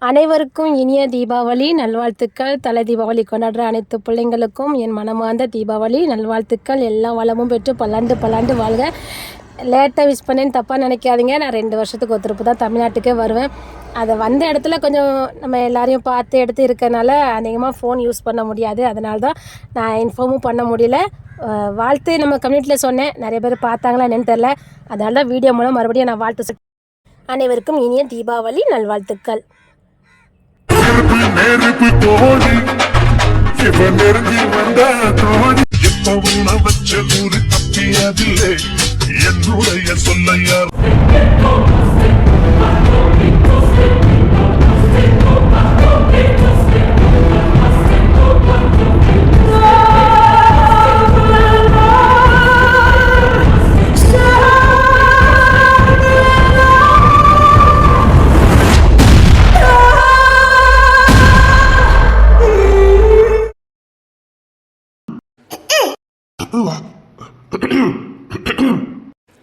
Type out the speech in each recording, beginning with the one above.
அனைவருக்கும் இனிய தீபாவளி நல்வாழ்த்துக்கள். தலை தீபாவளி கொண்டாடுற அனைத்து பிள்ளைங்களுக்கும் என் மனமார்ந்த தீபாவளி நல்வாழ்த்துக்கள். எல்லா வளமும் பெற்று பல்லாண்டு பல்லாண்டு வாழ்க. லேட்டாக விஷ் பண்ணேன்னு தப்பாக நினைக்காதீங்க. நான் 2 வருஷத்துக்கு ஒருத்தருப்பு தான் தமிழ்நாட்டுக்கே வருவேன். அதை வந்த இடத்துல கொஞ்சம் நம்ம எல்லாரையும் பார்த்து எடுத்து இருக்கனால அதிகமாக ஃபோன் யூஸ் பண்ண முடியாது. அதனால தான் நான் இன்ஃபார்மும் பண்ண முடியல. வாழ்த்து நம்ம கம்யூனிட்டியில் சொன்னேன், நிறைய பேர் பார்த்தாங்களா என்னன்னு தெரில. அதனால தான் வீடியோ மூலம் மறுபடியும் நான் வாழ்த்து அனைவருக்கும் இனிய தீபாவளி நல்வாழ்த்துக்கள். நெருப்பு தோழி இவன் நெருங்கி வந்த தோழி எப்பவும் வச்ச ஒரு தப்பியதில்லை என்னுடைய சொல்லையார்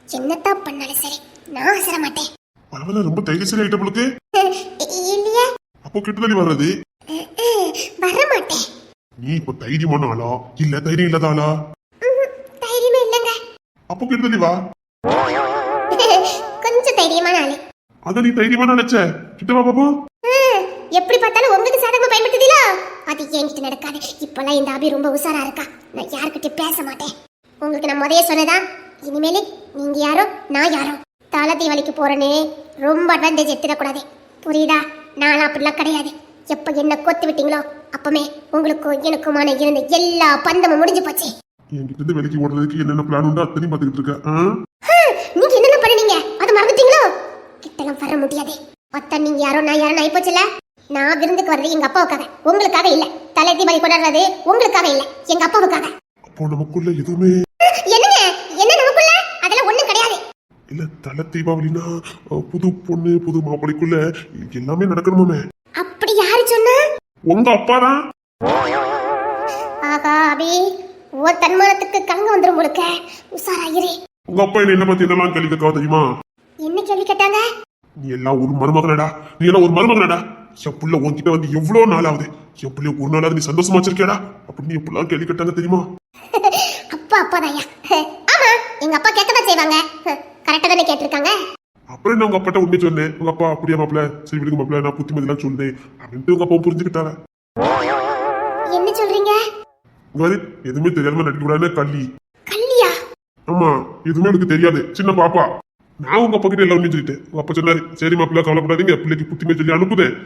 என்னத்தா பண்ணாலும் சரி நான் அசர மாட்டேன். பரவாயில்ல, ரொம்ப தைரியசரி ஆயிட்ட போலுக்கு. இல்லையா? அப்போ கிட்டத்தட்ட வர்றது வர மாட்டேன். நீ இப்போ தைரியமான ஆளா இல்ல தைரியம் இல்லாத ஆளா? தைரியமே இல்லங்க. அப்போ கிட்டத்தட்ட வா. கொஞ்சம் தைரியமான ஆளு. அத நீ தைரியமான நினைச்ச கிட்ட வா பாப்பா. எப்படி பார்த்தாலும் உங்களுக்கு சாதகமா பயன்படுத்துதீங்களா? அது என்கிட்ட நடக்காது. இப்பெல்லாம் இந்த ஆபி ரொம்ப உசாரா இருக்கா. நான் யார்கிட்ட பேச மாட்டேன். உங்களுக்கு நான் முதைய சொன்னதா, இனிமேலே நீங்க யாரோ நான் யாரோ. தலை தீபாவளிக்கு போறேன்னு ரொம்ப அட்வான்டேஜ் எடுத்துடக்கூடாது, புரியுதா? நான் அப்படிலாம் கிடையாது. எப்ப என்ன கோத்து விட்டீங்களோ அப்பமே உங்களுக்கும் எனக்குமான இருந்த எல்லா பந்தமும் முடிஞ்சு போச்சு. என்கிட்ட இருந்து வெளிக்கு ஓடுறதுக்கு என்னென்ன பிளான் உண்டோ அத்தனையும் பார்த்துக்கிட்டு இருக்க. நீங்க என்னென்ன பண்ணீங்க அதை மறந்துட்டீங்களோ? கிட்டலாம் வர முடியாது. அத்தா நீங்க யாரோ நான் யாரோ ஆயி போச்சுல. நான் விருந்துக்கு வர்றது எங்க அப்பாவுக்காக, உங்களுக்காக இல்ல. தலை தீபாவளி கொண்டாடுறது உங்களுக்காக இல்ல, எங்க அப்பாவுக்காக. அப்போ நமக்குள்ள எதுவுமே என்னங்க? என்ன நமக்குள்ள? அதெல்லாம் ஒண்ணும் கிடையாது. இல்ல, தலை தீபாவளினா புது பொண்ணு புது மாப்பிளைக்குள்ள எல்லாமே நடக்கணுமே. அப்படி யாரு சொன்னா? உங்க அப்பா தான். ஆகா அபி, ஓ தன்மானத்துக்கு கங்க வந்துரும் போலுக்க. உசாராயிரே. உங்க அப்பா என்ன பத்தி என்னெல்லாம் கேள்வி கேட்கவா தெரியுமா? என்ன கேள்வி கேட்டாங்க? நீ எல்லாம் ஒரு மருமகனடா, நீ எல்லாம் ஒரு மருமகனடா. என் புள்ள உன்கிட்ட வந்து எவ்வளவு நாள் ஆகுது, என் புள்ளைய ஒரு நாளாவது நீ சந்தோஷமா வச்சிருக்கியாடா அப்படின்னு எப்படிலாம் கேள்வி கேட்டாங்க தெரியுமா? அப்பா அப்பாதாயா? ஆமா, எங்க அப்பா கேட்கதான் செய்வாங்க. கரெக்டா தானே கேட்டிருக்காங்க. அப்புறம் என்ன உங்க அப்பாட்ட உண்மை சொன்னேன். உங்க அப்பா அப்படியே மாப்பிள்ள, சரி விடுங்க மாப்பிள்ள, நான் புத்திமதிலாம் சொல்லுதேன் அப்படின்ட்டு உங்க அப்பா புரிஞ்சுக்கிட்டாங்க. என்ன சொல்றீங்க? எதுவுமே தெரியாம நடிக்க கூடாதுன்னு கள்ளி. கல்லியா? ஆமா, எதுவுமே எனக்கு தெரியாது, சின்ன பாப்பா. நான் உங்க அப்பா கிட்ட எல்லாம் ஒண்ணு சொல்லிட்டேன். உங்க அப்பா சொன்னாரு, சரி மாப்பிள்ள கவலைப்படாதீங்க, பிள்ளைக்கு புத்திமே சொல்லி அனுப்புதேன்,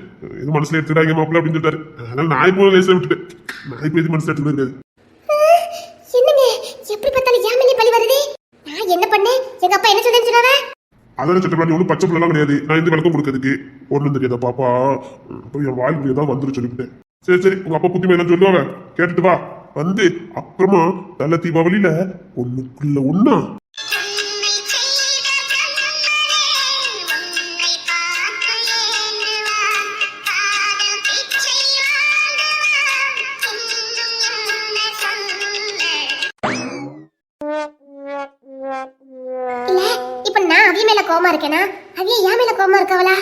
எது மனசுல எடுத்துடாங்க மாப்பிள்ள அப்படின்னு சொல்லிட்டாரு. அதனால நான் இப்போ லேசா விட்டுட்டேன். நான் இப்போ எது மனசுல எடுத்துக்க இருக்காது. என்னங்க எப்படி பார்த்தாலும் ஏன் மேலே பழி வருது? நான் என்ன பண்ணேன்? எங்க அப்பா என்ன சொல்லுன்னு சொன்னாரா? அதெல்லாம் சட்டப்படி ஒன்றும் பச்சை பிள்ளைலாம் கிடையாது. நான் இந்த விளக்கம் கொடுக்கறதுக்கு ஒன்றும் தெரியாத பாப்பா. என் வாழ்க்கை ஏதாவது வந்துட்டு சொல்லிவிட்டேன். சரி சரி, உங்க அப்பா புத்திமே எல்லாம் சொல்லுவாங்க, கேட்டுட்டு வா. வந்து அப்புறமா தலை தீபாவளியில ஒண்ணுக்குள்ள ஒண்ணா கோமா இருக்கேனா? அவிய ஏன் மேல கோமா இருக்கவளா?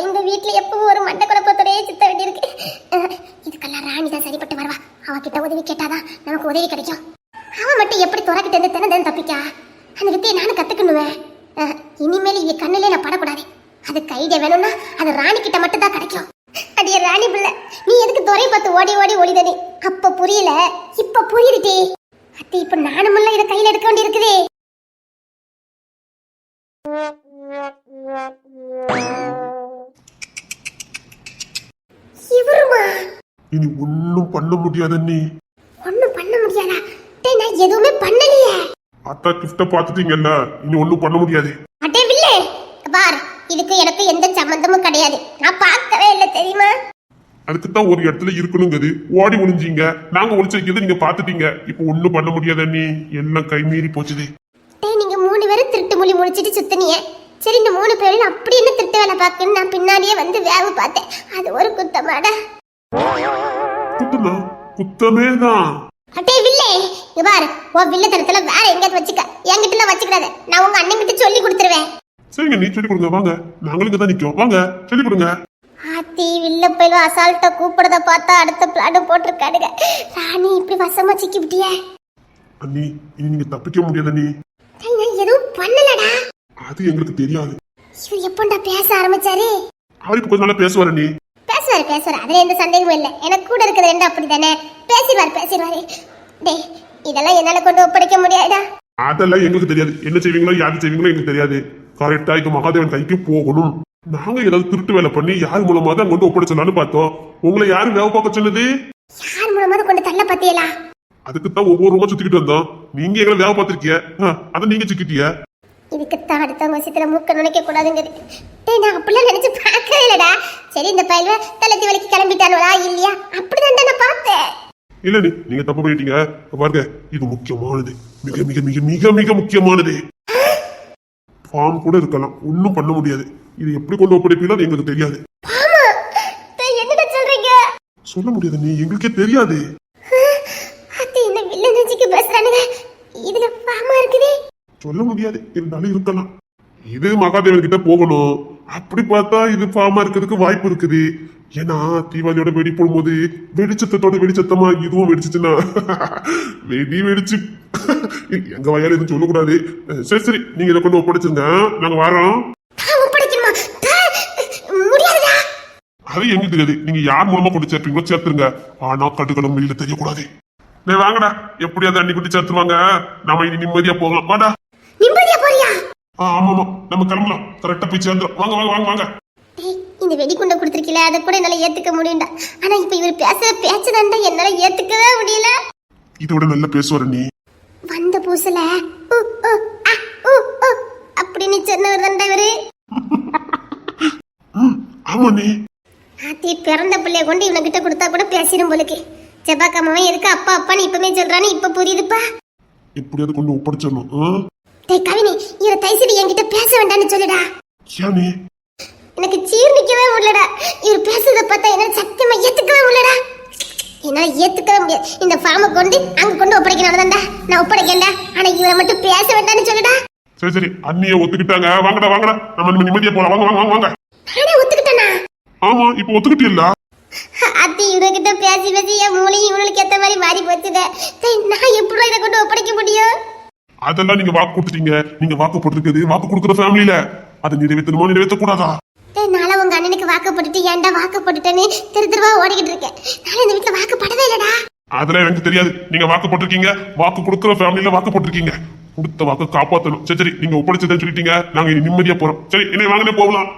இந்த வீட்டுல எப்பவும் ஒரு மண்டை குழப்பத்தோடய சித்த வேண்டியிருக்கு. இதுக்கெல்லாம் ராணி தான் சரிப்பட்டு வருவா. அவகிட்ட உதவி கேட்டாதான் நமக்கு உதவி கிடைக்கும். அவ மட்டும் எப்படி துறக்கிட்டு இருந்து தினம் தப்பிக்கா? அந்த வித்தையை நானும் கத்துக்கணுவேன். இனிமேல் இவ கண்ணிலே நான் படக்கூடாது. அதுக்கு ஐடியா வேணும்னா அது ராணி கிட்ட மட்டும் தான் கிடைக்கும். அடிய ராணி பிள்ளை, நீ எதுக்கு துறை பார்த்து ஓடி ஓடி ஒளிதடி? அப்ப புரியல, இப்ப புரியுதுட்டே. அத்தி இப்ப நானும் இதை கையில எடுக்க வேண்டி இருக்குதே. இனி ஒன்னும் பண்ண முடியாத. நீ ஒன்னும் பண்ண முடியாதா? டேய், நான் எதுவுமே பண்ணலையே. அத்தா கிஃப்ட பாத்துட்டீங்கல்ல, இனி ஒன்னும் பண்ண முடியாது. அடே வில்லே, பார், இதுக்கு எனக்கு எந்த சம்பந்தமும் கிடையாது. நான் பார்க்கவே இல்லை தெரியுமா? அதுக்கு தான் ஒரு இடத்துல இருக்கணுங்கிறது. ஓடி ஒளிஞ்சீங்க, நாங்க ஒளிச்சு வைக்கிறது நீங்க பாத்துட்டீங்க. இப்போ ஒன்னும் பண்ண முடியாத. நீ எல்லாம் கை மீறி போச்சுது. டேய், நீங்க 3 பேரும் திருட்டு மொழி முடிச்சிட்டு சுத்தனியே. சரி, இந்த 3 பேரும் அப்படி என்ன திருட்டு வேலை பார்க்கன்னு நான் பின்னாடியே வந்து வேவு பார்த்தேன். அது ஒரு குத்தமாடா? குத்தமா? குத்தமே தான். அடே வில்லே, இங்க பாரு, உன் வில்லத்தனத்துல வேற எங்கேயாவது வச்சுக்க, என்கிட்ட வச்சுக்கிடாத. நான் உங்க அண்ணன் கிட்ட சொல்லி கொடுத்துருவேன். சரிங்க, நீ சொல்லி கொடுங்க. வாங்க, நாங்களும் இங்க தான் நிக்கோம். வாங்க சொல்லி கொடுங்க. ஆத்தி வில்ல போயிலும் அசால்ட்டா கூப்பிடுறத பார்த்தா அடுத்த பிளான் போட்டிருக்காடுங்க. ராணி இப்படி வசமா சிக்கி விட்டிய. அண்ணி இனி நீங்க தப்பிக்க முடியாது அண்ணி. நான் எதுவும் பண்ணலடா. அது எங்களுக்கு தெரியாது. இவர் எப்பண்டா பேச ஆரம்பிச்சாரு? அவர் இப்ப கொஞ்ச நாளா பேசுவார் அண்ணி. பேசுவாரு அதுல எந்த சந்தேகமும் இல்லை. எனக்கு கூட இருக்கிறது ரெண்டு அப்படித்தானே. பேசிடுவாரு. டேய் இதெல்லாம் என்னால கொண்டு ஒப்படைக்க முடியாதா? அதெல்லாம் எங்களுக்கு தெரியாது. என்ன செய்வீங்களோ யாரு செய்வீங்களோ எங்களுக்கு தெரியாது. கரெக்டா இப்ப மகாதேவன் கைக்கு போகணும். நாங்க ஏதாவது திருட்டு வேலை பண்ணி யார் மூலமா தான் கொண்டு ஒப்படைச்சலான்னு பார்த்தோம். உங்களை யாரு வேலை பார்க்க சொன்னது? யார் மூலமா கொண்டு தள்ள பத்தியலா? அதுக்குத்தான் ஒவ்வொரு ரூபா சுத்திக்கிட்டு வந்தோம். நீங்க எங்களை வேலை பார்த்திருக்கிய, அதை நீங்க சிக்கிட்டிய. இதுக்குத்தான் அடுத்தவங்க விஷயத்துல மூக்க நுழைக்க கூடாதுங்கிறது. டேய் நான் அப்படிலாம் நினைச்சு பார்க்கவே இல்லடா. சரி இந்த பையல தலத்தி வலிக்கு கிளம்பிட்டானுவா இல்லையா அப்படிதான் நான் பார்த்தேன். இல்ல நீங்க தப்பு பண்ணிட்டீங்க. பாருங்க இது முக்கியமானது, மிக மிக மிக மிக மிக முக்கியமானது. ஃபார்ம் கூட இருக்கலாம், ஒன்னும் பண்ண முடியாது. இது எப்படி கொண்டு ஒப்படைப்பீங்களோ எங்களுக்கு தெரியாது. என்னடா சொல்றீங்க? சொல்ல முடியாது நீ, எங்களுக்கே தெரியாது. அத்தை இந்த வில்லனஜிக்கு பேசுறானுங்க. இதுல ஃபார்மா இருக்குது. சொல்ல முடியாது, இருந்தாலும் இருக்கலாம். இது மகாதேவன் கிட்ட போகணும். அப்படி பார்த்தா இது ஃபார்மா இருக்கிறதுக்கு வாய்ப்பு இருக்குது. ஏன்னா தீபாவளியோட வெடி போடும்போது வெடிச்சத்தோட வெடிச்சத்தமா இதுவும் வெடிச்சுச்சுன்னா வெடிச்சு எங்க வயல எதுவும் சொல்லக்கூடாது. சரி நீங்க இதை கொண்டு ஒப்படைச்சுங்க, நாங்க வரோம். அது எங்களுக்கு தெரியாது. நீங்க யார் மூலமா கொண்டு சேர்ப்பீங்களோ சேர்த்துருங்க. ஆனா கட்டுகளும் வெளியில தெரியக்கூடாது. வாங்கடா, எப்படியாவது அன்னி குட்டி சேர்த்துருவாங்க. நாம இனி நிம்மதியா போகலாம். வாடா. நிம்மதியா போறியா? ஆமா நம்ம கிளம்பலாம். கரெக்டா போய் சேர்ந்துடும். வாங்க வாங்க வாங்க வாங்க. இந்த வெடிகுண்டை கொடுத்துருக்கீல அதை கூட என்னால ஏத்துக்க முடியும்டா. ஆனா இப்ப இவர் பேசுற பேச்சுதான்டா என்னால ஏத்துக்கவே முடியல. இதோட நல்லா பேசுவாரு நீ. வந்த பூசல அப்படின்னு சொன்னவர் தான்டா இவரு. ஆமா நீ ஆத்தி பிறந்த பிள்ளைய கொண்டு இவன்கிட்ட கொடுத்தா கூட பேசிடும் போலுக்கு. செவ்வாய்க்காமவன் எதுக்கு அப்பா அப்பான்னு இப்பமே சொல்றான்னு இப்ப புரியுதுப்பா. எப்படியாவது கொண்டு ஒப்படைச்சிடணும். டேய் கவினி இவரை தைசடி என்கிட்ட பேச வேண்டாம்னு சொல்லுடா. ஏன் நீ? எனக்கு ஜீர்ணிக்கவே முடியலடா. இவர் பேசுறத பார்த்தா என்னால சத்தியமா ஏத்துக்கவே முடியலடா. என்னால ஏத்துக்கவே முடியாது. இந்த ஃபார்மை கொண்டு அங்க கொண்டு ஒப்படைக்கணும்தான்டா நான் ஒப்படைக்கல. ஆனா இவரை மட்டும் பேச வேண்டாம்னு சொல்லுடா. சரி அண்ணிய ஒத்துக்கிட்டாங்க. வாங்கடா நம்ம நிம்மதியா போலாம். வாங்க வாங்க வாங்க. நானே ஒத்துக்கிட்டேனா? ஆமா இப்ப ஒத்துக்கிட்டீல்ல. அத்தி இவர்கிட்ட பேசி என் மூளையும் இவனுக்கு ஏத்த மாதிரி மாறி போச்சுட. நான் எப்படி இதை கொண்டு ஒப்படைக்க முடியும்? அதெல்லாம் நீங்க வாக்கு கொடுத்துட்டீங்க. நீங்க வாக்கு போட்டுருக்குது வாக்கு கொடுக்குற ஃபேமிலியில. அதை நிறைவேற்றணுமோ நிறைவேற்ற கூடாதா? நானும் உங்க அண்ணனுக்கு வாக்கு போட்டுட்டு ஏன்டா வாக்கு போட்டுட்டேன்னு திருவா ஓடிக்கிட்டு இருக்கேன். நான் இந்த வீட்டுல வாக்கு போடவே இல்லடா. அதெல்லாம் எனக்கு தெரியாது. நீங்க வாக்கு போட்டிருக்கீங்க, வாக்கு கொடுக்குற ஃபேமிலியில வாக்கு போட்டிருக்கீங்க. கொடுத்த வாக்கு காப்பாத்தணும். சரி நீங்க ஒப்படைச்சதுன்னு சொல்லிட்டீங்க. நாங்க இனி நிம்மதியா போறோம். சரி என்ன வாங்கினே போகலாம்.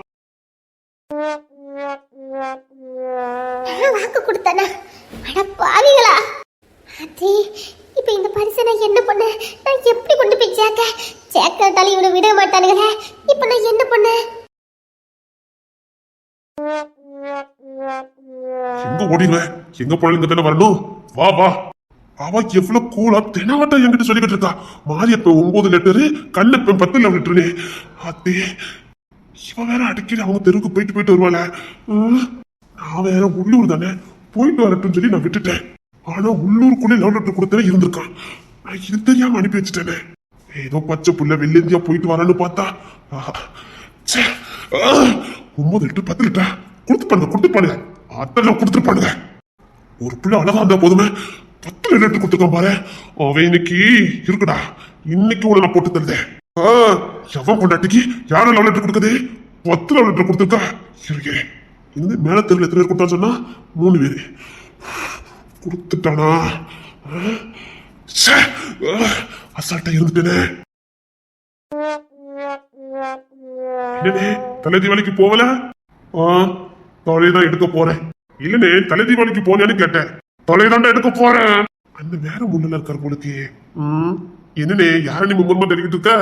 வாக்கு கொடுத்தனா? அட பாவிகளா. அத்தி இப்ப இந்த பரிசை நான் என்ன பண்ண? நான் எப்படி கொண்டு போய் சேர்க்கட்டாலும் இவனை விட மாட்டானுங்களே. இப்ப நான் என்ன பண்ண? எங்க ஓடிடுவேன்? எங்க போனாலும் இங்க தானே வரணும். வா அவ எவ்வளவு கூலா தினவட்டம் என்கிட்ட சொல்லிக்கிட்டு இருக்கா. Mariyappa 9 letter, Kannappa 10 letter. அத்தே இவ வேற அடிக்கடி அவங்க தெருவுக்கு போயிட்டு வருவாள. நான் வேற உள்ளூர் தானே, போயிட்டு வரட்டும் சொல்லி நான் விட்டுட்டேன். ஆனா உள்ளூருக்குள்ளே லவ் லெட்டர் கொடுத்தே இருந்திருக்கான். நான் இது தெரியாம அனுப்பி வச்சுட்டேனே. ஏதோ பச்சை புள்ள வெள்ளந்தியா போயிட்டு வரான்னு பார்த்தா 9 லிட்டர் 10 லிட்டர் கொடுத்துப்பானுங்க. அதெல்லாம் கொடுத்துருப்பானுங்க. ஒரு பிள்ளை அழகா இருந்தா போதுமே. 10 லிட்டர் கொடுத்துருக்கான் பாரு. அவன் இன்னைக்கு இருக்குடா. இன்னைக்கு உள்ள நான் போட்டு தருதேன். எவன் கொண்டாட்டிக்கு யாரும் லவ் லெட்டர் கொடுக்குது? 10 லவ் லெட்டர் கொடுத்துருக்கா. இருக்கேன் இந்த மேல தெருவில் எத்தனை பேர் கொடுத்தான்னு சொன்னா 3 பேரு கொடுத்துட்டானா. அசால்ட்டா இருந்துட்டேனே. தலை தீபாவளிக்கு போகல? தொலைதான் எடுக்க போறேன். இல்லனே தலை தீபாவளிக்கு போனியான்னு கேட்டேன். தொலைதாண்டா எடுக்க போறேன். அந்த வேற முன்னில இருக்காரு போலுக்கு. என்னனே யார நீ மும்முரமா தெரிவிக்கிட்டு இருக்க?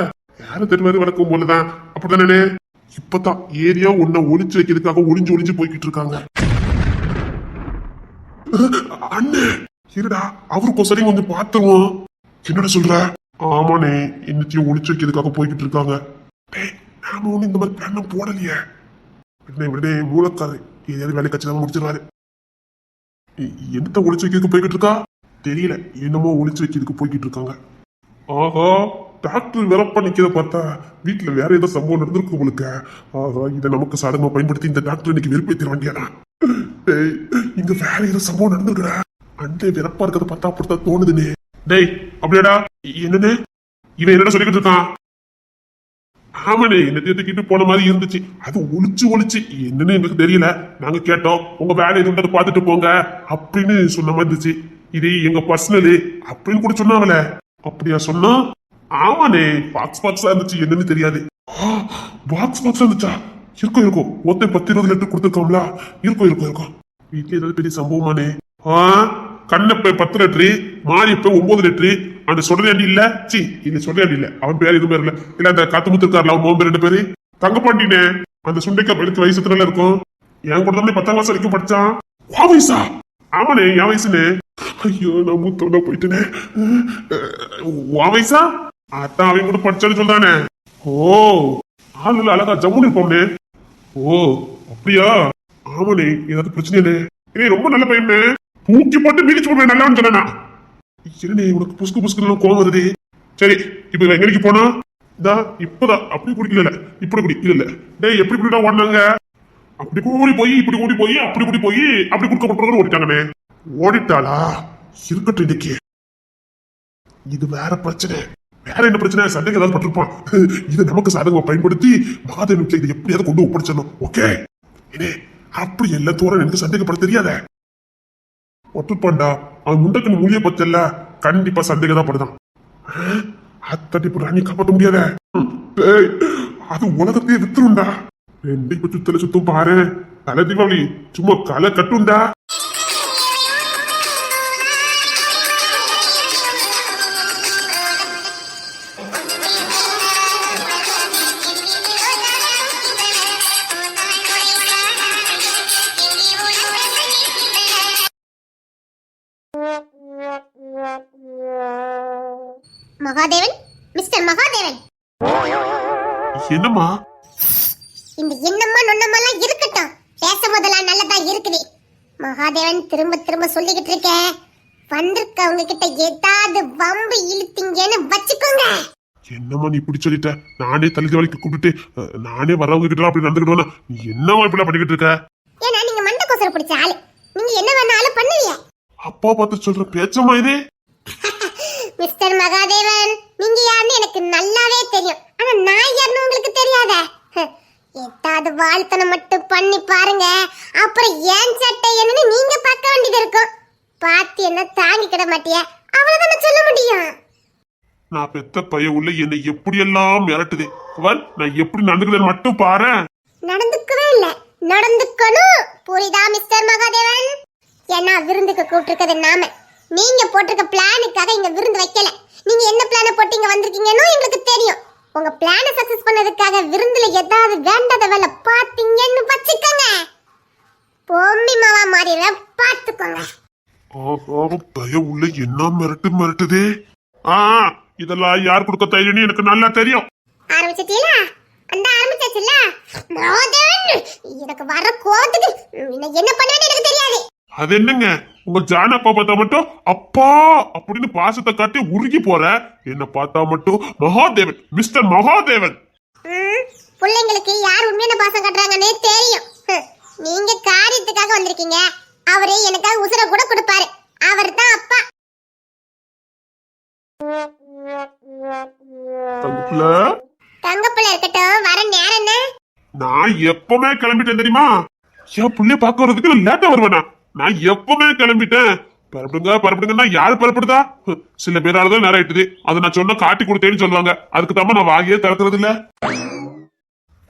யாரும் தெரியாது வழக்கம் போலதான். அப்படித்தானே? இப்பதான் ஏரியா உன்னை ஒளிச்சு வைக்கிறதுக்காக ஒளிஞ்சு போய்கிட்டு இருக்காங்க. அண்ணே இருடா, அவருக்கும் சரி கொஞ்சம் பாத்துருவோம். என்னடா சொல்ற? ஆமாண்ணே, இன்னத்தையும் ஒளிச்சு வைக்கிறதுக்காக போய்கிட்டு இருக்காங்க. நாம ஒண்ணு இந்த மாதிரி பிளான் போடலையே. விடனே மூலக்காரு ஏதாவது வேலை கட்சி முடிச்சிருவாரு. என்னத்த ஒளிச்சு வைக்கிறதுக்கு போய்கிட்டு இருக்கா தெரியல. என்னமோ ஒளிச்சு வைக்கிறதுக்கு போய்கிட்டு இருக்காங்க. ஆஹா டாக்டர் வெறப்பா நிக்கிறத பார்த்தா வீட்டுல வேற ஏதோ சம்பவம் நடந்திருக்கு உங்களுக்கு. இதை நமக்கு சாதகமா பயன்படுத்தி இந்த டாக்டர் இன்னைக்கு வெறுப்பேத்திர வேண்டியதா. டேய், இங்க வேற ஏதோ சம்பவம் நடந்திருக்குடா. அண்டே வெறப்பா இருக்கிறத பார்த்தா அப்படித்தான் தோணுதுன்னு. டேய் அப்படியாடா? என்னன்னு இவன் என்னடா சொல்லிக்கிட்டு இருக்கான்? ஆமாண்ணே, என்ன தேர்த்துக்கிட்டு போன மாதிரி இருந்துச்சு. அது ஒளிச்சு என்னன்னு எங்களுக்கு தெரியல. நாங்க கேட்டோம், உங்க வேலை எதுவும் பார்த்துட்டு போங்க அப்படின்னு சொன்ன மாதிரி இருந்துச்சு. இது எங்க பர்சனலு அப்படின்னு கூட சொன்னாங்கள. அப்படியா சொன்னா? ஆமாண்ணே, பாக்ஸா இருந்துச்சு, என்னன்னு தெரியாது. பாக்ஸா இருந்துச்சா? இருக்கும் ஒருத்தன் 10-20 லிட்டர் கொடுத்துருக்கோம்ல. இருக்கும் வீட்டுல ஏதாவது பெரிய சம்பவமானே. Kannappa 10 litre, Mariyappa 9 litre. அந்த சொல்றாண்டி இல்ல, சி இல்ல சொல்றாண்டி இல்ல, அவன் பேர் எதுவும் இல்ல. இல்ல அந்த காத்துமுத்து இருக்காருல, அவன் மோம்பு 2 பேரு. தங்கப்பாண்டினே, அந்த சுண்டைக்காய் எடுத்து வயசு எத்தனை இருக்கும்? என் கூட தான் 10ஆம் கிளாஸ் வரைக்கும் படிச்சான். வா வயசா? ஆமாண்ணே, என் வயசுன்னு. ஐயோ, நான் மூத்தவனா போயிட்டேனே. வா வயசா? அதான் அவன் கூட படிச்சான்னு சொல்றானே. ஓ, ஆளுல அழகா ஜம்முன்னு இருப்போம்னே. ஓ அப்படியா? ஆமாண்ணே, ஏதாவது பிரச்சனை இல்லையே. ஏய், ரொம்ப நல்ல பையனே, தூக்கி போட்டு மிதிச்சு போடுவேன் நல்லவன்னு சொன்னா. என்னே உனக்கு புஸ்கு கோவம் வருது. சரி, இப்ப எங்கடிக்கு போனா? இப்பதான் அப்படி குடிக்கல, இப்படி குடிக்கல. டேய், எப்படி குடிடா ஓடினாங்க? அப்படி கூடி போய் இப்படி கூடி போய் அப்படி கூடி போய் அப்படி குடுக்கப்பட்டு ஓடிட்டாங்கண்ணே. ஓடிட்டாளா? இருக்கட்டும், இன்னைக்கு இது வேற பிரச்சனை. வேற என்ன பிரச்சனை? சண்டைக்கு ஏதாவது பட்டிருப்பான். இது நமக்கு சாதகமா பயன்படுத்தி மாதவிக்கு இதை எப்படியாவது கொண்டு ஒப்படைச்சிடணும். ஓகே, இதே அப்படி எல்லாம் தூரம் எனக்கு சந்தேகப்பட தெரியாத. ஒத்துப்பாண்டா, அவன் முண்டக்கு மூலிய பத்தல, கண்டிப்பா சந்தேகம் தான் படுதான். அத்தட்டி ராணி காப்பாற்ற முடியாத. அது உலகத்தையே வித்துருண்டா. ரெண்டை இப்ப சுத்தல சுத்தம் பாரு. தலை தீபாவளி சும்மா களை கட்டுண்டா. மகாதேவன், மிஸ்டர் மகாதேவன். என்னம்மா? இந்த என்னம்மா நொன்னம்மாலாம் இருக்கட்டும், பேசும்போதெல்லாம் நல்லதா இருக்குது. மகாதேவன், திரும்ப திரும்ப சொல்லிக்கிட்டு இருக்க, வந்திருக்கவங்க கிட்ட ஏதாவது வம்பு இழுத்தீங்கன்னு வச்சுக்கோங்க. என்னம்மா நீ இப்படி சொல்லிட்ட? நானே தலை தீபாவளிக்கு கூப்பிட்டு நானே வரவங்க கிட்ட அப்படி நடந்துக்கிடுவேன். நீ என்னம்மா இப்படி பண்ணிக்கிட்டு இருக்க? ஏன்னா நீங்க மண்டை கோசர பிடிச்ச ஆளு, நீங்க என்ன வேணாலும் பண்ணுவீங்க. அப்பா பார்த்து சொல்ற பேச்சம்மா இது? மிஸ்டர் மகாதேவன், நீங்க யாருன்னு எனக்கு நல்லாவே தெரியும். ஆனா நான் யாருன்னு உங்களுக்கு தெரியாத. ஏதாவது வாழ்த்தனை மட்டும் பண்ணி பாருங்க, அப்புறம் ஏன் சட்டை என்னன்னு நீங்க பார்க்க வேண்டியது இருக்கும். பார்த்து என்ன தாங்கிக்கிட மாட்டிய, அவ்வளவுதான் சொல்ல முடியும். நான் பெத்த பைய உள்ள என்னை எப்படி எல்லாம் மிரட்டுது. நான் எப்படி நடந்துக்கிறேன் மட்டும் பாரு. நடந்துக்கவே இல்ல, நடந்துக்கணும். புரியுதா மிஸ்டர் மகாதேவன்? ஏன்னா விருந்துக்கு கூப்பிட்டுருக்கிறது நாம. நீங்க போட்டிருக்க பிளானுக்காக இங்க விருந்து வைக்கல. நீங்க என்ன பிளான போட்டு இங்க வந்திருக்கீங்கன்னு எங்களுக்கு தெரியும். உங்க பிளான சக்சஸ் பண்ணதுக்காக விருந்துல ஏதாவது வேண்டாத வேலை பாத்தீங்கன்னு வச்சுக்கோங்க, பொம்மி மாவா மாறிட பாத்துக்கோங்க. பைய உள்ள என்ன மிரட்டுதே. இதெல்லாம் யார் கொடுக்க தைரியம்னு எனக்கு நல்லா தெரியும். ஆரம்பிச்சிட்டீங்களா? அந்த ஆரம்பிச்சாச்சுல்ல. எனக்கு வர கோவத்துக்கு என்ன பண்ணுவேன்னு எனக்கு தெரியாது. அது என்னங்க, உங்க ஜான அப்பா பார்த்தா மட்டும் அப்பா அப்படின்னு பாசத்தை காட்டி உருகி போற, என்ன பார்த்தா மட்டும் மகாதேவன், மிஸ்டர் மகாதேவன். பிள்ளைங்களுக்கு யார் உண்மையான பாசம் காட்டுறாங்கன்னே தெரியும். நீங்க காரியத்துக்காக வந்திருக்கீங்க, அவரே எனக்காக உசுர கூட கொடுப்பாரு. அவர் தான் அப்பா. தங்கப்புள்ள இருக்கட்டும், வர நேரம் என்ன? நான் எப்பவுமே கிளம்பிட்டேன் தெரியுமா? என் பிள்ளைய பார்க்க வரதுக்கு லேட்டா வருவேனா? நான் எப்பவுமே கிளம்பிட்டேன். பரப்பிடுங்கன்னா யாரு பரப்பிடுதா? சில பேராலதான் நேரம் ஆயிட்டுது. அதை நான் சொன்ன காட்டி கொடுத்தேன்னு சொல்லுவாங்க. அதுக்கு தான் நான் வாகியே திறக்கிறது இல்ல.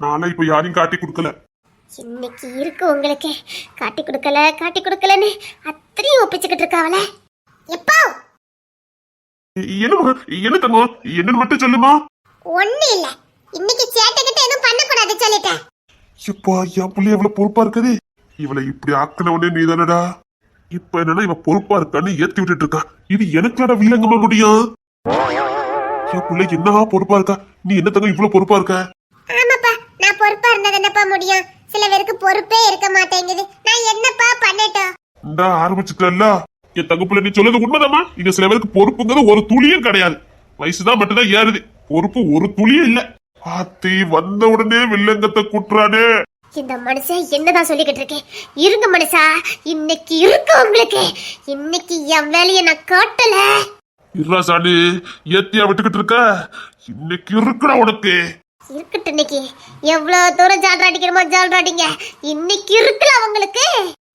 நானும் இப்ப யாரையும் காட்டி கொடுக்கல. இன்னைக்கு இருக்கு உங்களுக்கு. காட்டி கொடுக்கலன்னு அத்தனையும் ஒப்பிச்சுக்கிட்டு இருக்காவல. எப்போ? என்ன தங்கம், என்னன்னு மட்டும் சொல்லுமா. ஒண்ணு இல்ல, இன்னைக்கு சேட்டைகிட்ட எதுவும் பண்ணக்கூடாது சொல்லிட்டேன். எப்பா, என் பிள்ளை எவ்வளவு பொறுப்பா இருக்குது. இவளை இப்படி ஆக்கின உடனே நீ தானடா. இப்ப என்னன்னா இவ பொறுப்பா இருக்கான்னு ஏத்தி விட்டுட்டு இருக்கா. இது எனக்குடா வில்லங்கமா முடியும். என் பிள்ளை என்ன பொறுப்பா இருக்கா. நீ என்ன தங்க இவ்வளவு பொறுப்பா இருக்க? ஆமாப்பா, நான் பொறுப்பா இருந்தது என்னப்பா முடியும்? சில பேருக்கு பொறுப்பே இருக்க மாட்டேங்குது. நான் என்னப்பா பண்ணட்டும்? இந்தா ஆரம்பிச்சுட்டல. என் தங்க பிள்ளை, நீ சொல்றது உண்மைதாமா. இங்க சில பேருக்கு பொறுப்புங்கிறது ஒரு துளியும் கிடையாது. வயசுதான் மட்டும்தான் ஏறுது. பொறுப்பு ஒரு துளியும் இல்ல. ஆத்தி வந்த உடனே வில்லங்கத்தை குட்டுறானே. இந்த மனுஷன் என்னதான் சொல்லிக்கிட்டு இருக்கேன். இருங்க மனுஷா, இன்னைக்கு இருக்கு உங்களுக்கு. இன்னைக்கு என் வேலையை நான் காட்டல. இருடா சாணி, ஏத்தியா விட்டுக்கிட்டு இருக்க? இன்னைக்கு இருக்குடா உனக்கு. இருக்கட்டும், இன்னைக்கு எவ்வளவு தூரம் ஜால்ரா அடிக்கிறோமோ ஜால்ரா அடிங்க. இன்னைக்கு இருக்குல அவங்களுக்கு.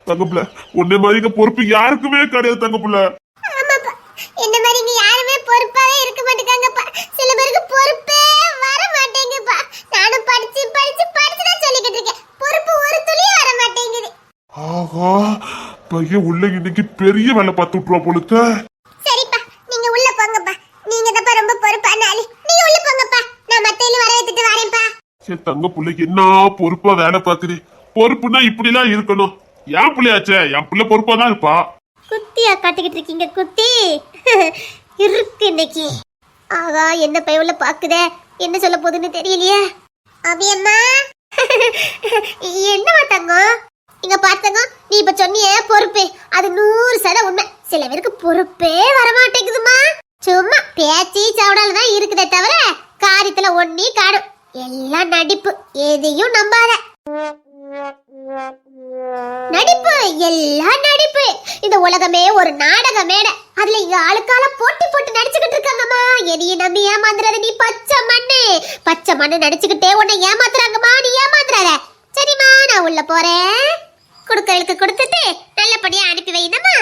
தங்கப்புல, உன்னை மாதிரி பொறுப்பு யாருக்குமே கிடையாது தங்கப்புல. ஆமாப்பா, என்ன மாதிரி இங்க யாருமே பொறுப்பாவே இருக்க மாட்டேங்காங்கப்பா. சில பேருக்கு பொறுப்பே வர மாட்டேங்குப்பா. நானும் படிச்சு படிச்சு படிச்சு தான் சொல்லிக்கிட்டு இருக்கேன். பொறுப்பு ஒரு துளியும் வர மாட்டேங்குது. ஆஹா, பையன் உள்ள இன்னைக்கு பெரிய வேலை பார்த்து விட்டுருவா போலுக்க. சரிப்பா, நீங்க உள்ள போங்கப்பா. நீங்க தான் ரொம்ப பொறுப்பான ஆளு. நீங்க உள்ள போங்கப்பா. நான் மத்தையில வர வைத்துட்டு வரேன்ப்பா. என் தங்க பிள்ளைக்கு என்ன பொறுப்பா வேலை பார்க்குது. பொறுப்புனா இப்படிலாம் இருக்கணும். என் பிள்ளையாச்சே, என் பிள்ளை பொறுப்பா தான் இருப்பா. குத்தியா காட்டிக்கிட்டு இருக்கீங்க குத்தி. இருக்கு இன்னைக்கு. ஆகா, என்ன பையவுல பாக்குதே. என்ன சொல்ல போகுதுன்னு தெரியலையே. அபியம்மா, என்னவா தங்கம்? இங்க பாத்தங்க, நீ இப்ப சொன்னியே பொறுப்பு, அது 100% உண்மை. சில பேருக்கு பொறுப்பே வரமாட்டேங்குதுமா. சும்மா பேச்சு சவடால தான் இருக்குதே தவிர காரியத்துல ஒன்னி காணும். எல்லாம் நடிப்பு, எதையும் நம்பாத. நடிப்பு, எல்லாம் நடிப்பு. இந்த உலகமே ஒரு நாடக மேடை. அதுல இங்க ஆளுக்கால போட்டி போட்டு நடிச்சுக்கிட்டு இருக்காங்கம்மா. எதையும் நம்பி ஏமாந்துறாத. நீ பச்சை மண்ணு பச்சை மண்ணு நடிச்சுக்கிட்டே உன்னை ஏமாத்துறாங்கம்மா. நீ ஏமாத்துறாத. சரிம்மா, நான் உள்ள போறேன். குடுக்கலுக்கு கொடுத்துட்டு நல்லபடியா அனுப்பி வைந்தம்மா.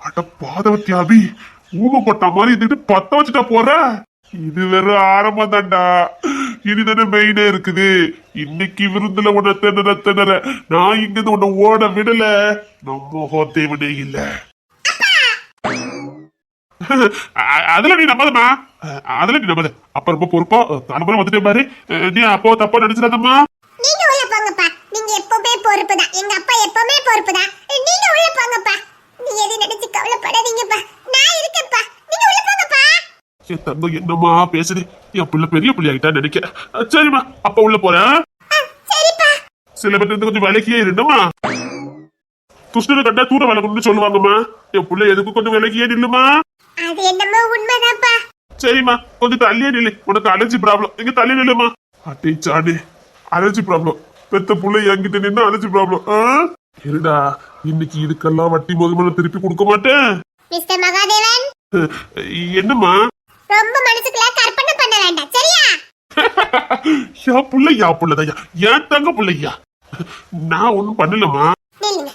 அட பாதவத்தி அபி, ஊமப்பட்ட மாதிரி இருந்துட்டு பத்த வச்சுட்டா போற. இது வெறும் ஆரம்பம் தான்டா. இதுதானே மெயினே இருக்குது. இன்னைக்கு விருந்துல உன்னை திணற நான் இங்கிருந்து உன்னை ஓட விடல. நம்ம தேவனே இல்ல. அதுல நீ நம்பாதம்மா, அதுல நீ நம்பாத. அப்ப ரொம்ப பொறுப்பா தலைமுறை வந்துட்டே பாரு. நீ அப்போ தப்பா நினைச்சிடாதம்மா. நீங்க உள்ள போங்கப்பா. நீங்க எப்பவுமே பொறுப்பு தான். எங்க அப்பா எப்பவுமே பொறுப்பு தான். நீங்க உள்ள போங்கப்பா. நீ எதை நினைச்சு கவலைப்படாதீங்கப்பா. நான் இருக்கேன்ப்பா. நீங்க உள்ள போங்கப்பா. என் தங்கம் என்னம்மா பேசுது. என் பிள்ளை பெரிய பிள்ளையாகிட்டா நினைக்க. சரிம்மா, அப்ப உள்ள போறேன். சரிப்பா. சில பேர் இருந்து கொஞ்சம் விலகியே இருந்தம்மா. துஷ்டனை கண்டா தூர விலகணும்னு சொல்லுவாங்கம்மா. என் பிள்ளை எதுக்கும் கொஞ்சம் விலகியே நில்லுமா. அது என்னமோ உண்மைதான்ப்பா. சரிம்மா, கொஞ்சம் தள்ளியே நில்லு. உனக்கு அலர்ஜி ப்ராப்ளம். இங்க தள்ளி நில்லுமா. அட்டை சாடி, அலர்ஜி ப்ராப்ளம். பெத்த புள்ள என்கிட்ட நின்று அலர்ஜி ப்ராப்ளம். இருடா, இன்னைக்கு இதுக்கெல்லாம் வட்டி முதல்ல திருப்பி கொடுக்க மாட்டேன். மிஸ்டர் மகாதேவன், என்னம்மா? ரொம்ப மனசுக்குள்ள கற்பனை பண்ண வேண்டாம், சரியா? யா புள்ளையா, ஏன் தங்க புள்ளையா? நான் ஒண்ணும் பண்ணலமா. நில்லுங்க.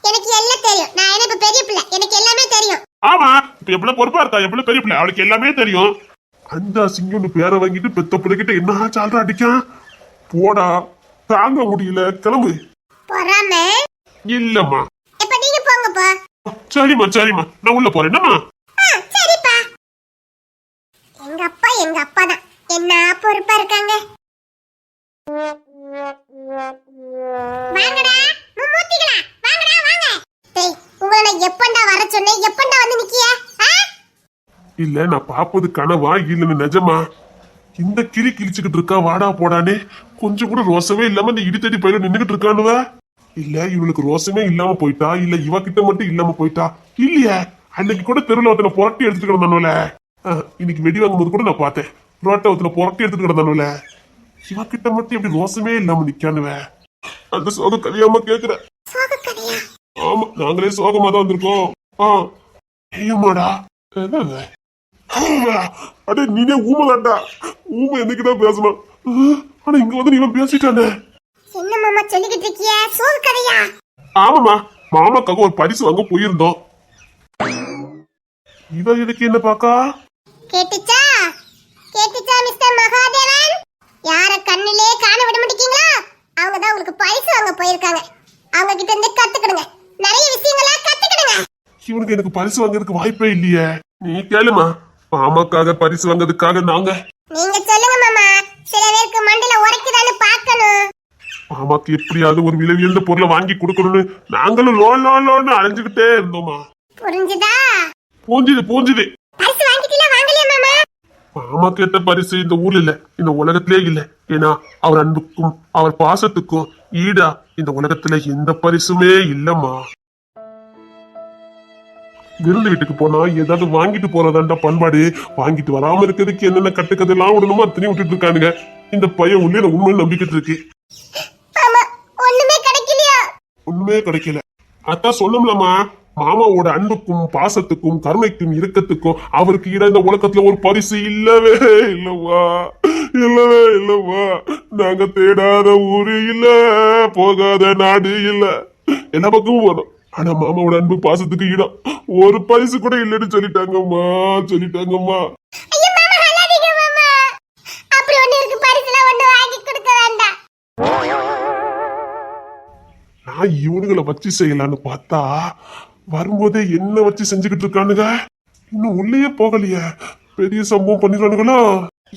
எனக்கு எல்லாம் தெரியும். நான் என்ன இப்ப பெரிய பிள்ளை, எனக்கு எல்லாமே தெரியும். ஆமா, இப்ப எவ்வளவு பொறுப்பா இருக்கா, எவ்வளவு பெரிய பிள்ளை, அவளுக்கு எல்லாமே தெரியும். அந்த சிங்கம்னு பேரை வாங்கிட்டு பெத்த பிள்ளைகிட்ட என்ன சால்ரா அடிக்கான். போடா, தாங்க முடியல, கிளம்பு. பொறாம இல்லம்மா. இப்ப நீங்க போங்கப்பா. சரிம்மா, நான் உள்ள போறேன். என்னம்மா? சரிப்பா. எங்க அப்பா தான் என்ன பொறுப்பா இருக்காங்க. வாங்கடா மும்மூர்த்திகளா, வாங்கடா வாங்க. டேய், உங்களை நான் எப்பண்டா வர சொன்னேன், எப்பண்டா வந்து நிக்கிய? இல்ல, நான் பாப்பது கனவா இல்லன்னு நிஜமா? இந்த கிளி கிழிச்சுக்கிட்டு இருக்கா வாடா போடானே. கொஞ்சம் கூட ரோசமே இல்லாம இந்த இடித்தடி பயில நின்னுகிட்டு இருக்கானுவ. இல்ல இவனுக்கு ரோசமே இல்லாம போயிட்டா, இல்ல இவ கிட்ட மட்டும் இல்லாம போயிட்டா. இல்லையே, அன்னைக்கு கூட தெருவில் ஒருத்தனை புரட்டி எடுத்துட்டு கிடந்தானுல. இன்னைக்கு வெடி வாங்கும்போது கூட நான் பார்த்தேன். ரோட்டை ஒருத்தனை புரட்டி எடுத்துட்டு கிடந்தானுல. இவ கிட்ட மட்டும் எப்படி ரோசமே இல்லாம நிக்கானுவ. அந்த சோக கதையாம கேக்குற. ஆமா, நாங்களே சோகமா தான் வந்திருக்கோம். ஏமாடா அடே, நீனே ஊமதாண்டா. ஊமை என்னைக்குதான் பேசணும். ஆனா இங்க வந்து நீ பேசிட்டானே. என்ன மாமா சொல்லிக்கிட்டு இருக்கிய? சோக கதையா? ஆமாமா, மாமாக்காக ஒரு பரிசு வாங்க போயிருந்தோம். இவ எதுக்கு என்ன பாக்கா? கேட்டுச்சா மிஸ்டர் மகாதேவன்? யார கண்ணிலே காண விட மாட்டீங்களா? அவங்க தான் உங்களுக்கு பரிசு வாங்க போயிருக்காங்க. அவங்க கிட்ட இருந்து கத்துக்கிடுங்க, நிறைய விஷயங்களா கத்துக்கிடுங்க. இவனுக்கு எனக்கு பரிசு வாங்குறதுக்கு வாய்ப்பே இல்லையே. நீ கேளுமா, மாமாக்காக பரிசு வாங்குறதுக்காக நாங்க. நீங்க சொல்லுங்க மாமா, சில பேருக்கு மண்டல உரைக்குதான்னு பார்க்கணும். மாமாக்கு எப்படியாவது ஒரு விலை உயர்ந்த பொருளை வாங்கி கொடுக்கணும்னு நாங்களும் லோன்னு அலைஞ்சுக்கிட்டே இருந்தோமா. புரிஞ்சுதா? பூஞ்சுது. பரிசு வாங்கிட்டீங்களா, வாங்கலையா மாமா? மாமா கேட்ட பரிசு இந்த ஊர்ல இல்ல, இந்த உலகத்திலே இல்ல. ஏன்னா அவர் அன்புக்கும் அவர் பாசத்துக்கும் ஈடா இந்த உலகத்துல எந்த பரிசுமே இல்லம்மா. விருந்து வீட்டுக்கு போனா ஏதாவது வாங்கிட்டு போறதாண்டா பண்பாடு. வாங்கிட்டு வராம இருக்கிறதுக்கு என்னென்ன கட்டுக்கதெல்லாம் விடணுமோ அத்தனையும் விட்டுட்டு இருக்கானுங்க. இந்த பையன் உள்ளே உண்மைன்னு நம்பிக்கிட்டு இருக்கு. மாமா ஒண்ணுமே கிடைக்கலையா? ஒண்ணுமே கிடைக்கல. அதான் சொன்னோம்லம்மா, மாமாவோட அன்புக்கும் பாசத்துக்கும் கருணைக்கும் இரக்கத்துக்கும் அவருக்கு இட இந்த உலகத்துல ஒரு பரிசு இல்லவே இல்லவா, இல்லவே இல்லவா. நாங்க தேடாத ஊரு இல்ல, போகாத நாடு இல்ல, எல்லா பக்கமும் வரும். ஆனா மாமாவோட அன்பு பாசத்துக்கு இடம் ஒரு பரிசு கூட இல்லைன்னு சொல்லிட்டாங்கம்மா, சொல்லிட்டாங்கம்மா. ஐயோ மாமா அழாதீங்க மாமா. அப்படி ஒண்ணு இருக்கு, பரிசுலாம் ஒண்ணு வாங்கி கொடுக்க வேண்டாம். நான் இவனுங்களை வச்சு செய்யலான்னு பார்த்தா வரும்போதே என்ன வச்சு செஞ்சுக்கிட்டு இருக்கானுங்க. இன்னும் உள்ளேயே போகலையே, பெரிய சம்பவம் பண்ணிடுவானுங்களா?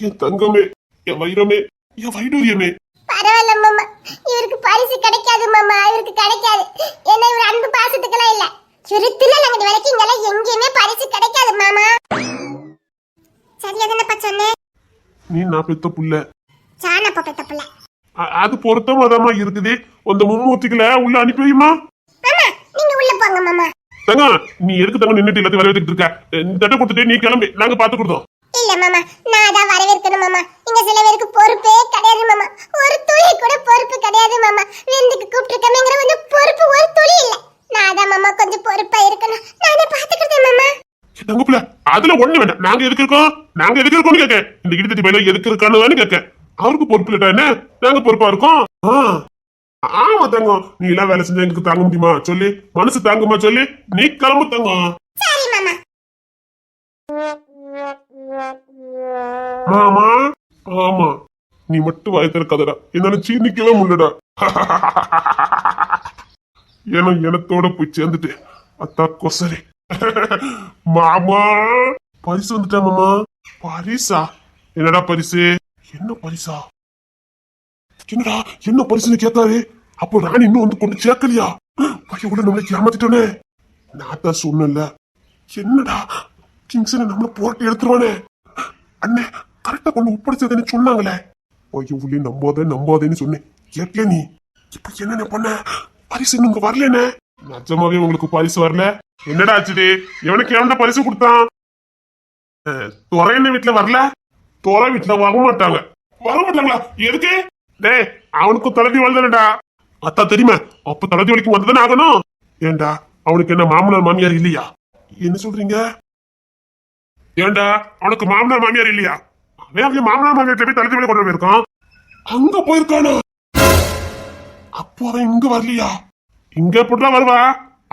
என் தங்கமே, என் வைரமே, என் வைடூரியமே. பரவாயில்ல மாமா, இவருக்கு பரிசு கிடைக்காது மாமா, இவருக்கு கிடைக்காது. ஏன்னா இவர் அன்பு பாசத்துக்கெல்லாம் இல்ல. சுருத்துல நாங்க வரைக்கும் இங்கெல்லாம் எங்கேயுமே பரிசு கிடைக்காது மாமா. சரியா தானப்பா சொன்னேன்? நீ நான் பெத்த புள்ள, சாணப்பா பெத்த புள்ள. அது பொருத்தமாதாமா இருக்குது. அந்த மும்மூர்த்திகளை உள்ள அனுப்பி வைமா. மாமா நீங்க உள்ள போங்க மாமா. தங்க, நீ எதுக்கு தங்க நின்னுட்டு எல்லாத்தையும் வரவேற்றுட்டு இருக்க? இந்த தட்டை கொடுத்துட்டு நீ கிளம்பி, நாங்க பாத்து கொடுத்தோம். இல்ல மாமா, நான் தான் வரவேற்கணும் மாமா. இங்க சில பேருக்கு பொறுப்பே கிடையாது மாமா. ஒரு துளி கூட பொறுப்பு கிடையாது மாமா. விருந்துக்கு கூப்பிட்டுருக்கமேங்கிற கொஞ்சம் பொறுப்பு ஒரு துளி இல்ல. நான் தான் மாமா கொஞ்சம் பொறுப்பா இருக்கணும். நானே பாத்துக்கிட்டேன் மாமா. தங்கப்புல அதுல ஒண்ணு வேண்டாம். நாங்க எதுக்கு இருக்கோம், நாங்க எதுக்கு இருக்கோம்னு கேட்க. இந்த இடித்தட்டி பயில எதுக்கு இருக்கான்னு கேட்க. அவருக்கு பொறுப்பு இல்லட்டா என்ன, நாங்க பொறுப்பா இருக்கோம். ஆமா தங்கம், நீ எல்லாம் வேலை செஞ்சா எங்களுக்கு தாங்க முடியுமா சொல்லி, மனசு தாங்குமா சொல்லி, நீ கிளம்பு தங்கம். சரி மாமா. மாமா ஆமா, நீ மட்டும் வாய் திறக்காதடா, என்னால சீனிக்கவே முடியலடா. ஏன்னா எனத்தோட போய் சேர்ந்துட்டு அத்தா கொசரி. மாமா பரிசு வந்துட்டா மாமா. பரிசா? என்னடா பரிசு? என்ன பரிசா? என்னடா என்ன பரிசுன்னு கேட்காரு. அப்போ ராணி இன்னும் வந்து கொண்டு சேர்க்கலையா? பையன் கூட நம்மளை ஏமாத்திட்டோனே. நான் தான் சொன்னல, என்னடா கிங்ஸனை நம்மள போராட்டி எடுத்துருவானே. அண்ணே கரெக்டா கொண்டு ஒப்படைச்சதுன்னு சொன்னாங்களே. ஐயோ உள்ளே நம்பாதேன்னு சொன்னேன், கேட்கல நீ. இப்ப என்ன பண்ண? பரிசு இன்னும் வரலனே. நிஜமாவே உங்களுக்கு பரிசு வரல? என்னடா ஆச்சுது? எவனுக்கு எவன்டா பரிசு கொடுத்தான்? துறையண்ண வீட்டுல வரல? துறை வீட்டுல வரமாட்டாங்களா? எதுக்கு? டே அவனுக்கும் தலைவி வாழ்தானடா. அத்தா தெரியுமா? அப்ப தலைவி வலிக்கும் வந்துதானே ஆகணும். ஏண்டா அவனுக்கு என்ன மாமனார் மாமியார் இல்லையா? என்ன சொல்றீங்க? ஏண்டா அவனுக்கு மாமனார் மாமியார் இல்லையா? அவன் மாமனார் மாமியார் போய் தலைவி கொண்டு போயிருக்கான். அங்க போயிருக்கானா? அப்போ அவன் இங்க வரலையா? இங்க எப்படிதான் வருவா?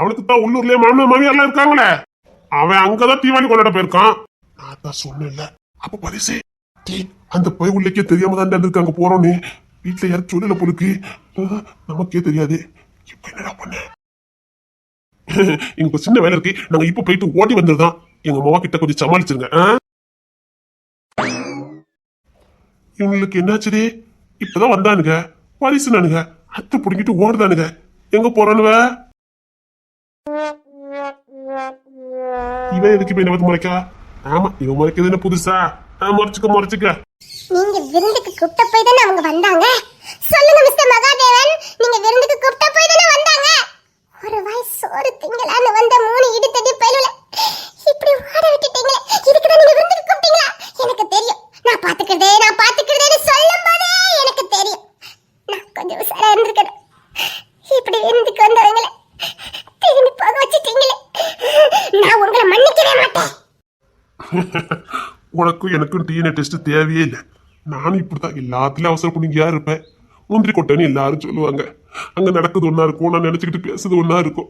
அவனுக்கு தான் உள்ளூர்லயே மாமனார் மாமியார்லாம் இருக்காங்களே. அவன் அங்கதான் தீபாவளி கொண்டாட போயிருக்கான். நான் தான் சொன்னேன்ல. அப்ப பரிசு அந்த போய் உள்ளக்கே தெரியாம தான் இருக்காங்க போறோன்னு. வீட்டுல யாரும் சொல்லல பொழுக்கு, நமக்கே தெரியாது. இப்ப என்னடா பண்ண? எங்க சின்ன வேலை இருக்கு, நாங்க இப்ப போயிட்டு ஓடி வந்ததுதான். எங்க மாமா கிட்ட கொஞ்சம் சமாளிச்சிருங்க. இவங்களுக்கு என்னாச்சுதே? இப்பதான் வந்தானுங்க, பரிசுனானுங்க, அத்தை புடுங்கிட்டு ஓடுதானுங்க. எங்க போறானுவ? இவன் எதுக்கு இப்ப என்ன வந்து முறைக்கா? ஆமா இவன் முறைக்கிறது என்ன புதுசா? முறைச்சுக்க. நீங்க விருந்துக்கு கூப்பிட்ட போய் தானே அவங்க வந்தாங்க. சொல்லுங்க மிஸ்டர் மகாதேவன், நீங்க விருந்துக்கு கூப்பிட்ட போய் தானே வந்தாங்க. ஒரு வாய் சோறு திங்கலான்னு வந்த 3 இடித்தடி பயிலுல இப்படி ஓட விட்டுட்டீங்களே. இதுக்கு தான் நீங்க விருந்துக்கு கூப்பிட்டீங்களா? எனக்கு தெரியும். நான் பாத்துக்கிறதேன்னு சொல்லும் போதே எனக்கு தெரியும். நான் கொஞ்சம் உசாரா இருந்திருக்கேன். இப்படி விருந்துக்கு வந்தவங்களே திரும்பி போக வச்சுட்டீங்களே. நான் உங்களை மன்னிக்கவே மாட்டேன். உனக்கும் எனக்கும் டிஎன்ஏ டெஸ்ட் தேவையே இல்லை. நானும் இப்படிதான் எல்லாத்துலயும் அவசரப்படியா இருப்பேன். முந்திரி கொட்டைன்னு எல்லாரும் சொல்லுவாங்க. அங்க நடக்குது ஒன்னா இருக்கும், நான் நினைச்சுக்கிட்டு பேசுறது ஒன்னா இருக்கும்.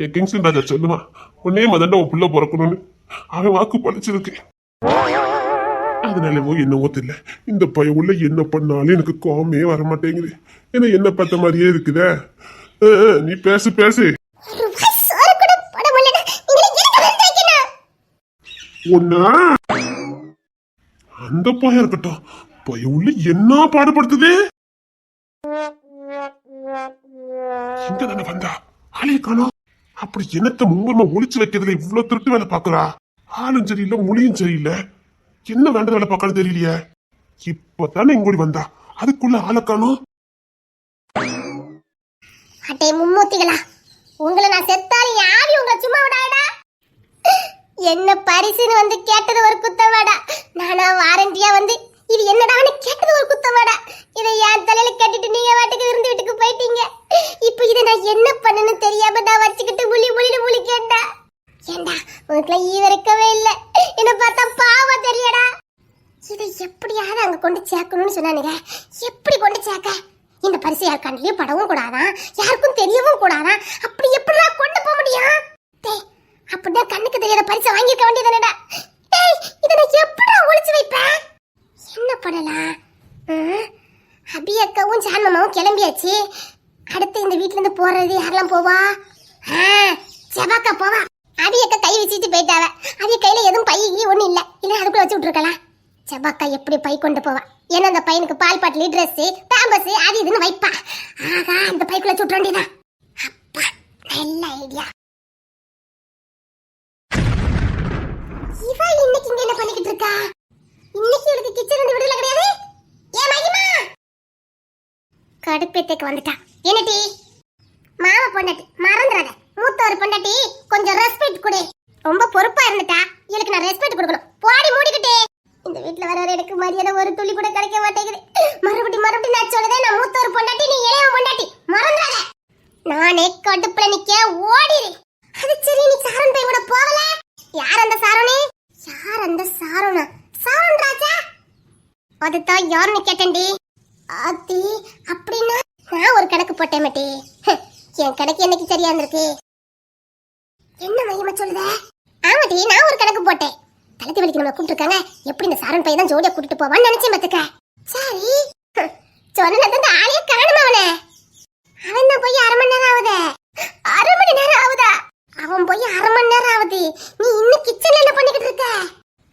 என் கிங்ஸ்டன் ராஜா சொல்லுவான், உன்னே மதண்ட உன் புள்ள பிறக்கணும்னு. அவன் வாக்கு பழிச்சிருக்கு. அதனாலவோ என்னவோ தெரியல, இந்த பையன் உள்ள என்ன பண்ணாலும் எனக்கு கோமே வர மாட்டேங்குது. ஏன்னா என்ன பார்த்த மாதிரியே இருக்குதே. நீ பேசு. ஒன்னா அந்த பையன் இருக்கட்டும், பையன் உள்ள என்ன பாடுபடுத்துது. இங்க தானே வந்தா ஆளைய காணோம். அப்படி என்னத்த முங்கமா ஒளிச்சு வைக்கிறதுல இவ்வளவு திருட்டு வேலை பாக்குறா? ஆளும் சரியில்லை, மொழியும் சரியில்லை. என்ன வேண்ட வேலை பார்க்கணும் தெரியலையே. இப்பதானே இங்கோடி வந்தா, அதுக்குள்ள ஆளை காணோம். அட்டே மும்மூர்த்திகளா, உங்களை நான் செத்தாலும் யாரையும் உங்களை சும்மா விடாடா. என்ன பரிசுன்னு வந்து கேட்டது ஒரு குத்தவாடா, நானா வாரண்டியா வந்து இது என்னடான்னு கேட்டது ஒரு குத்தவாடா. இதை என் தலையில கட்டிட்டு நீங்க வாட்டுக்கு விருந்து வீட்டுக்கு போயிட்டீங்க. இப்போ இதை நான் என்ன பண்ணணும்னு தெரியாம நான் வச்சுக்கிட்டு முழி கேட்டா. ஏண்டா உனக்குல ஈவரக்கவே இல்லை, என்ன பார்த்தா பாவம் தெரியடா. இதை எப்படியாவது அங்க கொண்டு சேர்க்கணும்னு சொன்னானுங்க. எப்படி கொண்டு சேர்க்க? இந்த பரிசு யார் கண்ணிலையும் படவும் கூடாதான், யாருக்கும் தெரியவும் கூடாதான். அப்படி எப்படிலாம் கொண்டு போக முடியும்? டேய், அப்படிதான் கண்ணுக்கு தெரியாத பரிசை வாங்கியிருக்க வேண்டியதானடா. டேய், இதை நான் எப்படா ஒளிச்சு வைப்பேன்? என்ன பண்ணலாம்? அபி அக்காவும் ஜான்மாமாவும் கிளம்பியாச்சு. அடுத்து இந்த வீட்டுல இருந்து போறது யாரெல்லாம் போவா? செவாக்கா போவா. அபி அக்கா கை வச்சுட்டு போயிட்டாவ. அவிய கையில எதுவும் பை ஒண்ணும் இல்ல, இல்ல அதுக்குள்ள வச்சு விட்டுருக்கலாம். செவாக்கா எப்படி பை கொண்டு போவா? ஏன்னா அந்த பையனுக்கு பால் பாட்டில் ட்ரெஸ் பேம்பஸ் அது இதுன்னு வைப்பா. ஆகா, அந்த பைக்குள்ள வச்சு விட்டுற வேண்டியதான். அப்பா, நல்ல ஐடியா. இவ இன்னைக்கு இங்க என்ன பண்ணிக்கிட்டு இருக்கா? இன்னைக்கு இவளுக்கு கிச்சன் இருந்து விடுதலை கிடையாது. ஏன் மகிமா கடுப்பேத்துக்கு வந்துட்டா. என்னடி மாமா பொண்டாட்டி மறந்துடாத, மூத்த ஒரு பொண்டாட்டி கொஞ்சம் ரெஸ்பெக்ட் கொடு. ரொம்ப பொறுப்பா இருந்துட்டா, இவளுக்கு நான் ரெஸ்பெக்ட் கொடுக்கணும். போடி மூடிக்கிட்டே. இந்த வீட்டுல வர எனக்கு மரியாதை ஒரு துளி கூட கிடைக்க மாட்டேங்குது. மறுபடியும் நான் சொல்றதே, நான் மூத்த ஒரு பொண்டாட்டி, நீ இளைய பொண்டாட்டி, மறந்துடாத. நானே கடுப்புல நிக்க ஓடிடு. அது சரி, நீ சாரன் பையன் கூட போகல? யார் அந்த சாரணே? யார் அந்த சாரணா? சாரன் ராஜா அதுதான் யாருன்னு கேட்டேன்டி. ஆத்தி, அப்படின்னா நான் ஒரு கணக்கு போட்டேன் மாட்டி. என் கணக்கு என்னைக்கு சரியா இருந்திருக்கு? என்ன மகிமா சொல்லுத? ஆமாட்டி, நான் ஒரு கணக்கு போட்டேன். தலத்தி வலிக்கு நம்ம கூப்பிட்டுருக்காங்க, எப்படி இந்த சாரன் பையன் தான் ஜோடியா கூட்டிட்டு போவான்னு நினைச்சேன் பாத்துக்க. சரி, சொன்னது அந்த ஆளையே காணுமா? அவன் தான் போய் 1/2 மணி நேரம் ஆகுதே. 1/2 மணி நேரம் ஆகுதா? அவன் போய் 1/2 மணி நேரம் ஆகுது. நீ இன்னும் கிச்சன்ல என்ன பண்ணிக்கிட்டு இருக்க?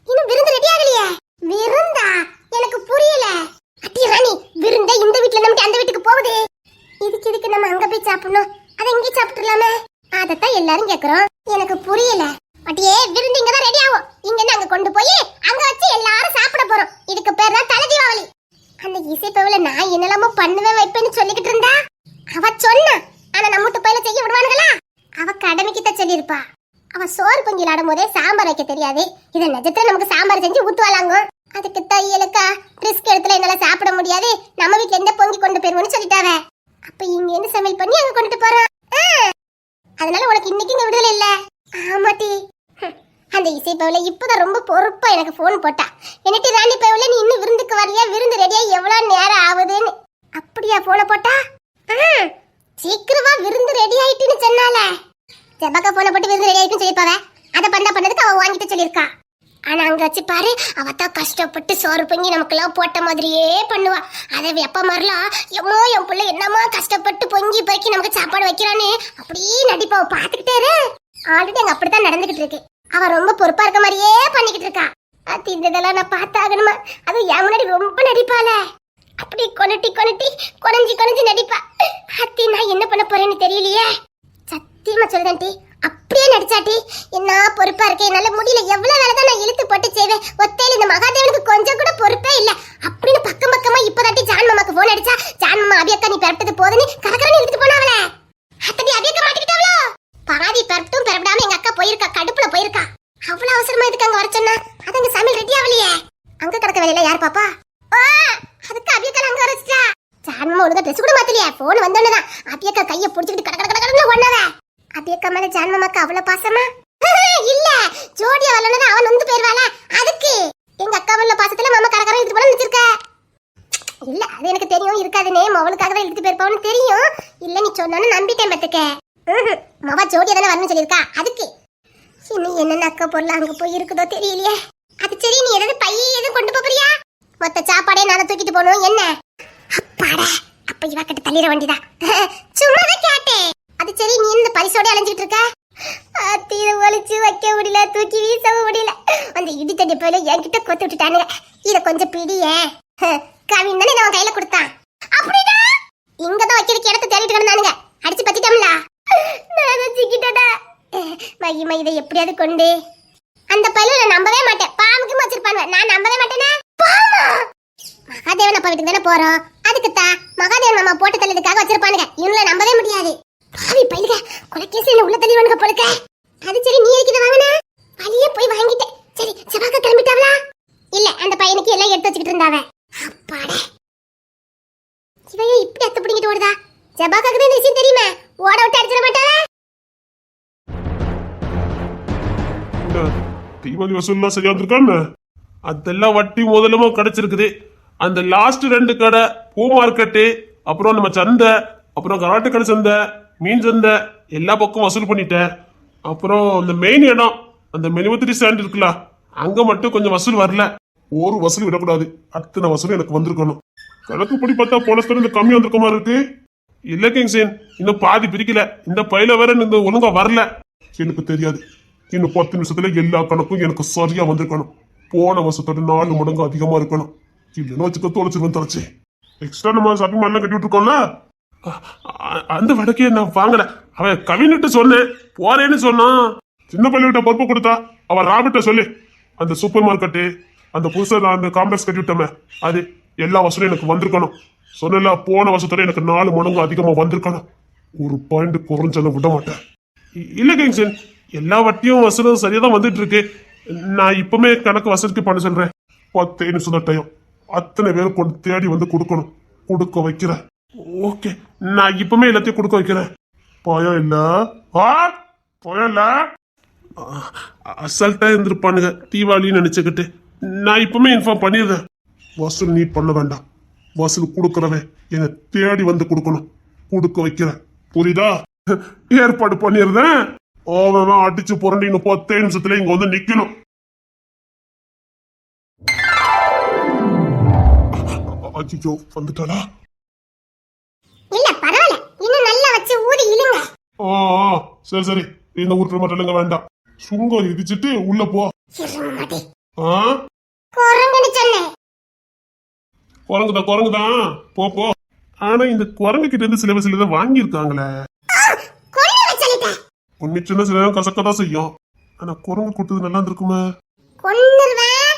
இன்னும் விருந்து ரெடி ஆகலையே? விருந்தா? எனக்கு புரியல. அட்டி ராணி, விருந்தே இந்த வீட்ல நமக்கு அந்த வீட்டுக்கு போகுது. இதுக்கு நம்ம அங்க போய் சாப்பிடணும், அதை இங்கே சாப்பிட்டுலாமே? அதத்தான் எல்லாரும் கேக்குறோம். எனக்கு புரியல. அட்டியே, விருந்து இங்க தான் ரெடி ஆகும். இங்க இருந்து அங்க கொண்டு போய் அங்க வச்சு எல்லாரும் சாப்பிட போறோம். இதுக்கு பேர் தான் தலை தீபாவளி. அந்த இசைப்பவுல நான் என்னெல்லாமோ பண்ணுவேன் வைப்பேன்னு சொல்லிக்கிட்டு இருந்தா. அவ சொன்னா, ஆனா நம்ம வீட்டு பையில செய்ய விடுவானுங்களா? அவ கடமைக்குத்தான் சொல்லியிருப்பா. அவ சோறு பொங்கி ஆடும் போதே சாம்பார் வைக்க தெரியாது. இதை நிஜத்துல நமக்கு சாம்பார் செஞ்சு ஊத்துவாளாங்க. அதுக்கு தையலுக்கா ரிஸ்க் எடுத்துல என்னால சாப்பிட முடியாது, நம்ம வீட்டுல எந்த பொங்கி கொண்டு போயிருவோம்னு சொல்லிட்டாவ. அப்ப இங்க இருந்து சமையல் பண்ணி அங்க கொண்டுட்டு போறோம். அதனால உனக்கு இன்னைக்கு இங்க விடுதலை இல்ல. ஆமாட்டி, அந்த இசை பவுல இப்பதான் ரொம்ப பொறுப்பா எனக்கு போன் போட்டா. என்னட்டி ராணி பவுல, நீ இன்னும் விருந்துக்கு வரலையா? விருந்து ரெடியா எவ்வளவு நேரம் ஆகுதுன்னு. அப்படியா போன போட்டா? சீக்கிரமா விருந்து ரெடி ஆயிட்டுன்னு சொன்னால. செபக்கா போன போட்டு விருந்து ரெடி ஆயிட்டுன்னு சொல்லிப்பாவ. அதை பண்ணதுக்கு அவ வாங்கிட்டு சொல்லியிருக்கா. ஆனா அங்க வச்சு பாரு, அவத்தான் கஷ்டப்பட்டு சோறு பொங்கி நமக்கெல்லாம் போட்ட மாதிரியே பண்ணுவா. அதை வெப்ப மாதிரிலாம் எம்மோ என் பிள்ளை என்னமா கஷ்டப்பட்டு பொங்கி பொறுக்கி நமக்கு சாப்பாடு வைக்கிறான்னு அப்படியே நடிப்பா. பாத்துக்கிட்டே இரு. ஆல்ரெடி அங்க அப்படித்தான் நடந்துகிட்டு இருக்கு. அவ ரொம்ப பொறுப்பா இருக்க மாதிரியே பண்ணிக்கிட்டு இருக்கா. அத்தி, இதெல்லாம் நான் பார்த்தாகணுமா? அது என் முன்னாடி ரொம்ப நடிப்பால. அப்படி கொனஞ்சி நடிப்பா. அத்தி, நான் என்ன பண்ண போறேன்னு தெரியலையே. சத்தியமா சொல்லுதேன்டி, அப்படியே நடிச்சாட்டி. என்ன பொறுப்பா இருக்கே, என்னால முடியல. எவ்வளவு வேலை தான் நான் இழுத்து போட்டு செய்வேன். ஒத்தையில இந்த மகாதேவனுக்கு கொஞ்சம் கூட பொறுப்பே இல்ல அப்படின்னு பக்கமா இப்பதாட்டி ஜான் மாமாக்கு போன் அடிச்சா. ஜான் மாமா, அபியக்கா நீ பெறப்பட்டது போதுன்னு கரகரன்னு இழுத்துட்டு போனாவல. அத்தடி அபியக்கா மாட்டிக்கிட்டாவளோ? பாதி பெறப்பட்டும் பெறப்படாம எங்க அக்கா போயிருக்கா, கடுப்புல போயிருக்கா. அவ்வளவு அவசரமா இதுக்கு அங்க வர சொன்னா? அது அங்க சமையல் ரெடி ஆகலையே. அங்க கிடக்க வேலையில யார் பாப்பா? அதுக்கு அபியக்கா அங்க வரைச்சிட்டா. ஜான் மாமா ஒழுங்கா ட்ரெஸ் கூட மாத்தலையா? போன் வந்தோன்னதான் அபியக்கா கையை பிடிச்சிக்கிட்டு கடற்கடன்னு ஒண்ணாவ. அபியக்கா மேல ஜான் மாமாக்கு அவ்வளவு பாசமா? இல்ல, ஜோடியா வரலன்னா அவன் வந்து போயிருவாள. அதுக்கு எங்க அக்கா மேல பாசத்துல மாமா கரகரம் இழுத்து போல நினைச்சிருக்க. இல்ல, அது எனக்கு தெரியும் இருக்காதுன்னு. அவளுக்காக தான் இழுத்து போயிருப்பான்னு தெரியும். இல்ல, நீ சொன்னான்னு நம்பிட்டேன் பத்துக்க. மவா ஜோடியா தானே வரணும்னு சொல்லியிருக்கா. அதுக்கு இன்னும் என்னென்ன அக்கா பொருள் அங்க போய் இருக்குதோ தெரியலையே. அது சரி, நீ ஏதாவது பைய எதுவும் கொண்டு போறியா? மொத்த சாப்பாடே நான் தூக்கிட்டு போகணும் என்ன? அப்பாடா, அப்ப இவ கிட்ட தள்ளிட வேண்டியதா. சும்மாதான் கேட்டேன். அது சரி, நீ இந்த பரிசோட அலைஞ்சிட்டு இருக்க? தீர ஒழிச்சு வைக்க முடியல, தூக்கி வீசவும் முடியல. அந்த இடி தண்ணி போயில என்கிட்ட கொத்து விட்டுட்டானுங்க. இத கொஞ்சம் பிடிய. கவின் தானே அவன் கையில கொடுத்தான். அப்படின்னா இங்கதான் வைக்கிறதுக்கு இடத்த தேடிட்டு கிடந்தானுங்க. அடிச்சு பத்திட்டோம்ல. நான் சிக்கிட்டடா. மகிமா, இதை எப்படியாவது கொண்டு அந்த பையில நான் நம்பவே மாட்டேன். பாம்புக்கு வச்சிருப்பாங்க, நான் நம்பவே மாட்டேனே. மகாதேவன் அப்பா வீட்டுக்கு தானே போறோம். அதுக்குத்தான் மகாதேவன் மாமா போட்டு தள்ளதுக்காக வச்சிருப்பானுங்க. இவங்கள நம்பவே முடியாது. பாவி பையலுக, கொலைக்கேசி என்ன உள்ள தள்ளிவானுங்க போலுக்க. அது சரி, நீ எதுக்கு இதை வாங்கின? ஜபாக்காக்கு தான் இந்த விஷயம் தெரியுமே, ஓட விட்டு அடிச்சிட மாட்டாளா? என்ன தீபாவளி வசூல்லாம் சரியா வந்திருக்கான்னு? அதெல்லாம் வட்டி முதலமா கிடைச்சிருக்குது. அந்த லாஸ்ட் 2 கடை, பூ மார்க்கெட்டு, அப்புறம் நம்ம சந்தை, அப்புறம் கராட்டு கடை சந்தை, மீன் சந்தை, எல்லா பக்கம் வசூல் பண்ணிட்டேன். அப்புறம் இந்த மெயின் இடம், அந்த மெனிமத்திரி ஸ்டாண்ட் இருக்குல்ல, அங்க மட்டும் கொஞ்சம் வசூல் வரல. ஒரு வசூல் விடக்கூடாது, அத்தனை வசூலும் எனக்கு வந்திருக்கணும். கணக்குப்படி பார்த்தா போன தடவை இந்த கம்மி வந்திருக்க மாதிரி இருக்கு. இல்ல கிங்ஸேன், இன்னும் பாதி பிரிக்கல. இந்த பையில வேற இந்த ஒழுங்கா வரல. எனக்கு தெரியாது, இன்னும் 10 நிமிஷத்துல எல்லா கணக்கும் எனக்கு சரியா வந்திருக்கணும். போன வருஷத்தோட 4 மடங்கு அதிகமா இருக்கணும். இல்லைன்னா வச்சுக்க தொலைச்சிருவேன் தொலைச்சு. எக்ஸ்ட்ரா நம்ம ஷாப்பிங் மால்லாம் கட்டி விட்டுருக்கோம்ல, அந்த வடக்கே நான் வாங்கல. அவன் கவின்கிட்ட சொன்னேன், போறேன்னு சொன்னான். சின்ன பள்ளிவிட்ட பொறுப்பு கொடுத்தா அவன் ராபிட்ட சொல்லி அந்த சூப்பர் மார்க்கெட்டு, அந்த புதுசா நான் அந்த காம்ப்ளெக்ஸ் கட்டி விட்டோமே, அது எல்லா வசூலும் எனக்கு வந்திருக்கணும். சொன்னல, போன வருஷத்தோட எனக்கு 4 மடங்கு அதிகமா வந்திருக்கணும். ஒரு பாயிண்ட் குறைஞ்சதை விட மாட்டேன். இல்ல கிங்ஸன், எல்லா வட்டியும் வசூலும் சரியா தான் வந்துட்டு இருக்கு. நான் இப்பவுமே கணக்கு வசூலுக்கு பண்ண சொல்றேன். 10 நிமிஷம் தான் டைம். அத்தனை பேரும் கொண்டு தேடி வந்து கொடுக்கணும். கொடுக்க வைக்கிறேன். ஓகே, நான் இப்பவுமே எல்லாத்தையும் கொடுக்க வைக்கிறேன். பயம் இல்ல? பயம் இல்ல? அசால்ட்டா இருந்திருப்பானுங்க தீபாவளின்னு நினைச்சுக்கிட்டு. நான் இப்பவுமே இன்ஃபார்ம் பண்ணிடுறேன். வசூல் நீ பண்ண வேண்டாம். வசூல் கொடுக்கறவன் என்னை தேடி வந்து கொடுக்கணும். கொடுக்க வைக்கிறேன். புரியுதா? ஏற்பாடு பண்ணிடுறேன். அவன் அடிச்சு புரண்டி இன்னும் 10 நிமிஷத்துல இங்க வந்து நிக்கணும். அஜிஜோ வந்துட்டாளா? இல்ல பரவாயில்ல, இன்னும் நல்லா வச்சு ஊதி இழுங்க. சரி சரி, இந்த ஊருக்கு மட்டும் இல்லைங்க, வேண்டாம். சுங்கம் இடிச்சிட்டு உள்ள போ. இருமடி. ஆ, குரங்குன்னு சொன்னேன். குரங்குதான் போ போ. ஆனா இந்த குரங்கு கிட்ட இருந்து சில சில வாங்கியிருக்காங்களே. கொல்லுங்க சொல்லிட்டேன். உன்னை சின்ன சில கசக்கதான் செய்யும். ஆனா குரங்கு கொடுத்தது நல்லா இருந்திருக்குமே. கொன்னுருவேன்.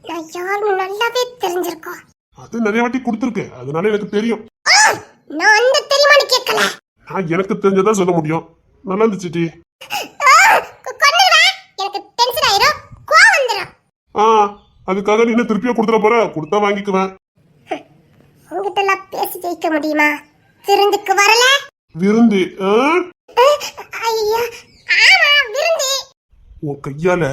நான் யாருன்னு நல்லாவே தெரிஞ்சிருக்கோம். அது நிறைய வாட்டி கொடுத்துருக்கு, அதனால எனக்கு தெரியும். நான் அந்த தெரியுமான்னு கேட்கல. நான் எனக்கு தெரிஞ்சதான் சொல்ல முடியும். நல்லா இருந்துச்சு டி. கொன்னுருவேன். எனக்கு டென்ஷன் ஆயிரும், கோவம் வந்துரும். அதுக்காக நீ என்ன திருப்பியா கொடுத்துட போற? கொடுத்தா வாங்கிக்குவேன். உங்ககிட்ட எல்லாம் பேசி ஜெயிக்க முடியுமா? விருந்துக்கு வரல? விருந்து? ஐயா, ஆமா விருந்து. உன் கையால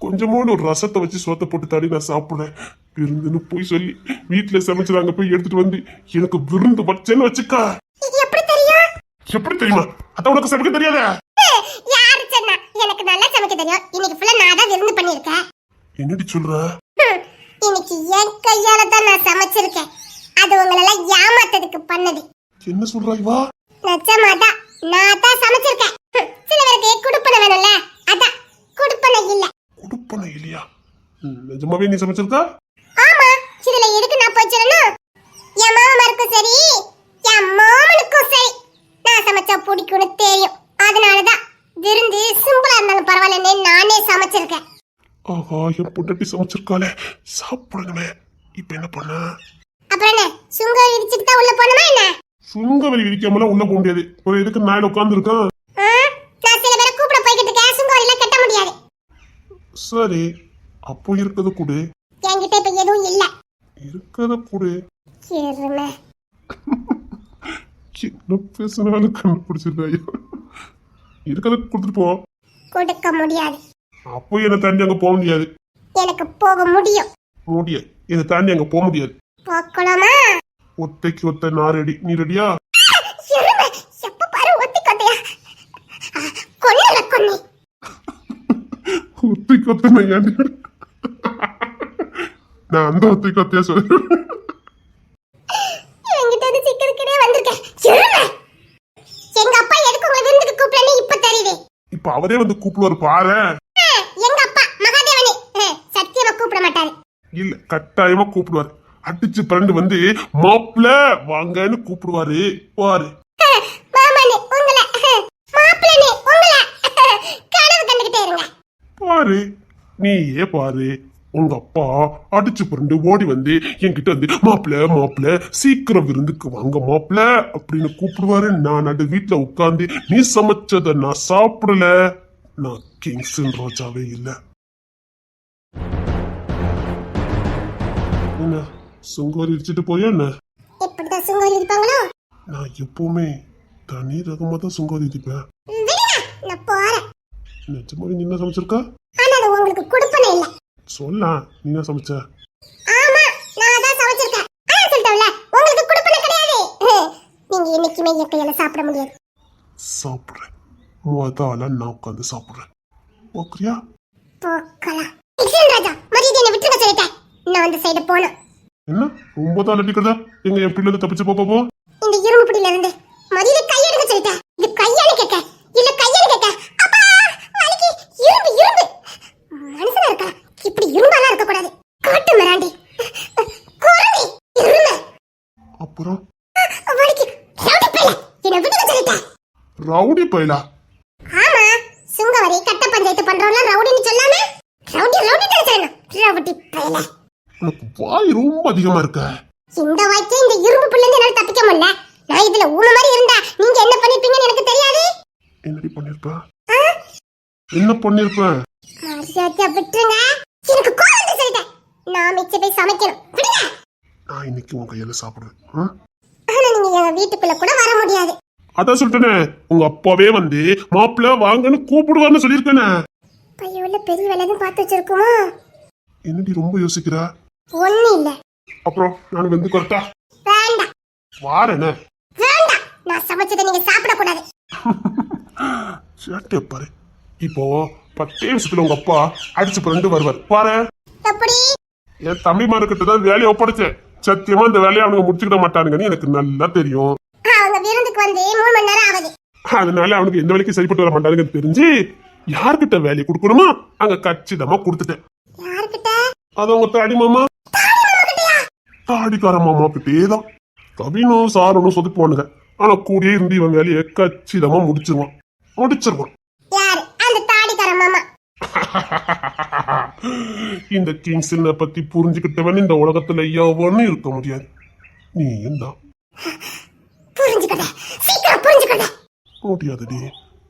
கொஞ்சமோடு ஒரு ரசத்தை வச்சு சோத்தை போட்டு தாடி நான் சாப்பிடுறேன். விருந்துன்னு போய் சொல்லி வீட்டுல சமைச்சு அங்க போய் எடுத்துட்டு வந்து எனக்கு விருந்து வச்சேன்னு வச்சுக்கா. எப்படி தெரியும்? எப்படி தெரியுமா? அதான் உனக்கு சமைக்க தெரியாதா? யாரு சொன்னா? எனக்கு நல்லா சமைக்க தெரியும். இன்னைக்கு ஃபுல்லா நான் தான் விருந்து பண்ணிருக்கேன். என்னடி சொல்ற? இன்னைக்கு என் கையால தான் நான் சமைச்சிருக்கேன். அது உங்களெல்லாம் ஏமாத்ததுக்கு பண்ணது. என்ன சொல்றா இவா? நிஜமாதான் நான் தான் சமைச்சிருக்கேன். சில பேருக்கு குடுப்பனை வேணும்ல, அதான் குடுப்பனை இல்ல. கொடுப்பன இல்லையா? நிஜமாவே நீ சமைச்சிருக்கா? ஆமா, இதுல எதுக்கு நான் போய் சொல்லணும்? என் மாமனுக்கும் சரி, என் மாமனுக்கும் சரி, நான் சமைச்சா பிடிக்கும்னு தெரியும். அதனாலதான் விருந்து சிம்பிளா இருந்தாலும் பரவாயில்லன்னு நானே சமைச்சிருக்கேன். ஆஹா, என் பொண்டாட்டி சமைச்சிருக்காளே, சாப்பிடணுமே. இப்ப என்ன பண்ண? அப்புறம் என்ன, சுங்கர் இடிச்சிட்டு தான் உள்ள போனோமா என்ன? சுங்கவரி விரிக்காமலாம் உள்ள போக முடியாது. ஒரு இதுக்கு நாயில உட்கார்ந்து இருக்கான். நான் சில பேரை கூப்பிட போய்கிட்டு இருக்கேன். சுங்கவரிலாம் கட்ட முடியாது. சரி, அப்போ இருக்கத கூடு. என்கிட்ட இப்ப எதுவும் இல்ல. இருக்கத கூடு. எருமை. என்ன பேசுனாலும் கண்டுபிடிச்சிருக்காயோ. இருக்கத கொடுத்துட்டு போ. கொடுக்க முடியாது. அப்போ என்னை தாண்டி அங்க போக முடியாது. எனக்கு போக முடியும். முடியாது, என்னை தாண்டி அங்க போக முடியாது. போக்கலாமா? ஒத்தைக்கு ஒத்த நான் ரெடி. நீ ரெடியா? எருமை, எப்ப பாரு ஒத்தி கொட்டையா. கொன்னுல கொன்னி. ஒத்தைக்கு ஒத்த நான் ஏன் நான் அந்த ஒத்தைக்கு ஒத்தையா சொல்றேன். என்கிட்ட இருந்து சிக்கனுக்குனே வந்திருக்கேன். எருமை. எங்க அப்பா எதுக்கு உங்களை விருந்துக்கு கூப்பிடலன்னு இப்ப தெரியுது. இப்ப அவரே வந்து கூப்பிடுவாரு பாரு. எங்க அப்பா மகாதேவனே சத்தியமா கூப்பிட மாட்டாரு. இல்ல, கட்டாயமா கூப்பிடுவாரு. அடிச்சு பரண்டு வந்து மாப்பிள்ள வாங்கன்னு கூப்பிடுவாரு பாரு. மாமனே உங்களை, மாப்பிள்ளனே உங்களை கனவு கண்டுகிட்டே இருங்க. பாரு, நீயே பாரு. உங்க அப்பா அடிச்சு புரண்டு ஓடி வந்து என்கிட்ட வந்து மாப்பிள்ள மாப்பிள்ள சீக்கிரம் விருந்துக்கு வாங்க மாப்பிள்ள அப்படின்னு கூப்பிடுவாரு. நான் நடு வீட்டுல உட்கார்ந்து நீ சமைச்சத நான் சாப்பிடல. நான் கிங்ஸன் ரோஜாவே இல்ல. என்ன சுங்கோரி இடிச்சிட்டு போயா என்ன? இப்படிதான் சுங்கோரி இருப்பாங்களோ? நான் எப்பவுமே தனி ரகமா தான் சுங்காரி திப்பேன். விடுங்க, நான் போறேன். நிஜமாவே நீ என்ன சமைச்சிருக்கா? ஆனா அது உங்களுக்கு கொடுப்பனே இல்ல. சொல்லலாம், நீ என்ன சமைச்ச? ஆமா, நான் தான் சமைச்சிருக்கேன். சொல்லிட்டேன்ல, உங்களுக்கு கொடுப்பனே கிடையாது. நீங்க என்னைக்குமே என் கையால சாப்பிட முடியாது. சாப்பிடுறேன். முதல்ல நான் உட்காந்து சாப்பிடுறேன். ஓகேயா? போக்கலாம். எக்ஸன் ராஜா, மரியாதை என்ன விட்டுருங்க சொல்லிட்டேன். நான் அந்த சைடு போனேன். என்ன ரொம்ப தான் அலட்டிக்கிறதா? எங்க என் பிள்ளை தப்பிச்சு போ. இந்த இரும்பு பிடியில இருந்து மரியாதை கையெடுக்க சொல்லிட்டேன். இது கையால கேட்க இல்ல கையால கேட்க. அப்பா வலிக்கு. இரும்பு மனுஷனா இருக்கா? இப்படி இரும்பாலாம் இருக்க கூடாது. காட்டு மிராண்டி குரங்கு இரும்பு. அப்புறம் வலிக்கு. ரவுடி பையல என்ன விட்டுருங்க சொல்லிட்டேன். ரவுடி பையலா? ஆமா, சுங்கவரி கட்ட பஞ்சாயத்து பண்றவங்க ரவுடின்னு சொல்லாம ரவுடி தான் சொல்லணும். ரவுடி பையல. உனக்கு வாய் ரொம்ப அதிகமா இருக்க. இந்த வாய்க்கே இந்த இரும்பு புல்ல இருந்து என்னால தப்பிக்க முடியல. நான் இதுல ஊன மாதிரி இருந்தா நீங்க என்ன பண்ணிருப்பீங்கன்னு எனக்கு தெரியாது. என்னடி பண்ணிருப்ப? என்ன பண்ணிருப்ப? மரியாதை விட்டுருங்க. எனக்கு கோவம் வந்து சொல்லிட்டேன். நான் மிச்ச போய் சமைக்கணும். விடுங்க. நான் இன்னைக்கு உன் கையில சாப்பிடுவேன். ஆனா நீங்க எங்க வீட்டுக்குள்ள கூட வர முடியாது. அதான் சொல்லிட்டேனே, உங்க அப்பாவே வந்து மாப்பிள்ள வாங்கன்னு கூப்பிடுவான்னு சொல்லியிருக்கேனே. பையோல பெரிய வேலைன்னு பார்த்து வச்சிருக்குமோ? என்னடி ரொம்ப யோசிக்கிறா? ஒண்ணு இல்ல. அப்புறம் நான் வந்து கொரட்டா வேண்டாம். வாரேனே. வேண்டாம், நான் சமைச்சதை நீங்க சாப்பிட கூடாது. சேட்டை பாரு. இப்போ 10 நிமிஷத்துல உங்க அப்பா அடிச்சு புரண்டு வருவார் பாரு. எப்படி? என் தம்பிமார்கிட்ட தான் வேலையை ஒப்படைச்சேன். சத்தியமா இந்த வேலையை அவனுங்க முடிச்சுக்கிட மாட்டானுங்கன்னு எனக்கு நல்லா தெரியும். அவங்க விருந்துக்கு வந்து 3 மணி நேரம் ஆகுது. அதனால அவனுக்கு எந்த வேலைக்கும் சரிப்பட்டு வர மாட்டானுங்கன்னு தெரிஞ்சு யார்கிட்ட வேலையை கொடுக்கணுமோ அங்க கச்சிதமா கொடுத்துட்டேன். யார்கிட்ட? அது உங்க தாடி மாமா. தாடிக்கார மாமா கிட்டே தான் கவினும் சாரனும் சொதுப்புவானுங்க. ஆனா கூடயே இருந்து இவன் வேலையை கச்சிதமா முடிச்சிருவான். யாரு? அந்த தாடிக்கார மாமா. இந்த கிங்ஸ்ல பத்தி புரிஞ்சுக்கிட்டவன் இந்த உலகத்துல எவனும் இருக்க முடியாது. நீயும் தான். புரிஞ்சுக்கட, சீக்கிரம் புரிஞ்சுக்கட. முடியாதுடி.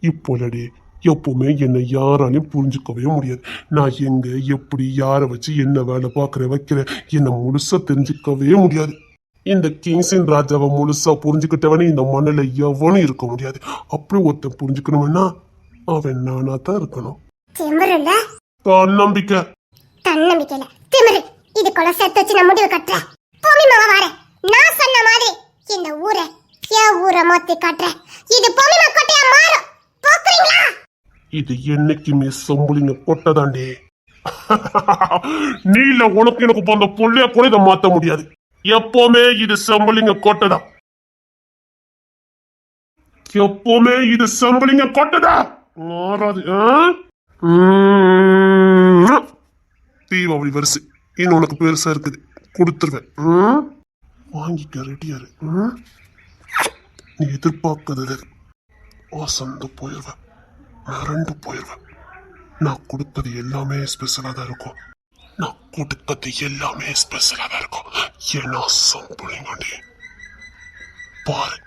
இப்போலடி எப்பவுமே என்னை யாராலையும் புரிஞ்சுக்கவே முடியாது. நான் எங்க எப்படி யாரை வச்சு என்ன வேலை வைக்கிறேன் என்னை முழுசா தெரிஞ்சுக்கவே முடியாது. இந்த கிங்ஸின் ராஜாவை முழுசா புரிஞ்சுக்கிட்டவனே இந்த மண்ணில் எவனும் இருக்க முடியாது. அப்படி ஒருத்தன் புரிஞ்சுக்கணும்னா அவன் நானா தான் இருக்கணும். திமிருல? தன்னம்பிக்கை. தன்னம்பிக்கையில திமிரு. இதுக்குள்ள சேர்த்து வச்சு நான் முடிவு கட்டுறேன். பூமி மாவா வாரேன். நான் சொன்ன மாதிரி இந்த ஊரை ஊரை மாத்தி காட்டுறேன். இது பூமி கோட்டையா மாறும். போக்குறீங்களா? இது என்னைக்குமே சம்பளிங்க கொட்டதாண்டி. நீ இல்ல உனக்கு எனக்கு போந்த பொள்ளைய கூட இதை மாத்த முடியாது. எப்பவுமே இது சம்பளிங்க கொட்டதான். எப்பவுமே இது சம்பளிங்க கொட்டதா மாறாது. தீபாவளி வரிசை இன்னும் உனக்கு பெருசா இருக்குது. கொடுத்துருவேன். வாங்கிக்க ரெடியாரு. நீ எதிர்பார்க்கறது அசந்து போயிடுவேன். மறந்து போயிடுவேன். நான் கொடுத்தது எல்லாமே ஸ்பெஷலா தான் இருக்கும். நான் கொடுத்தது எல்லாமே ஸ்பெஷலா தான் இருக்கும். ஏன்னா சம்பளிங்கடி பாரு.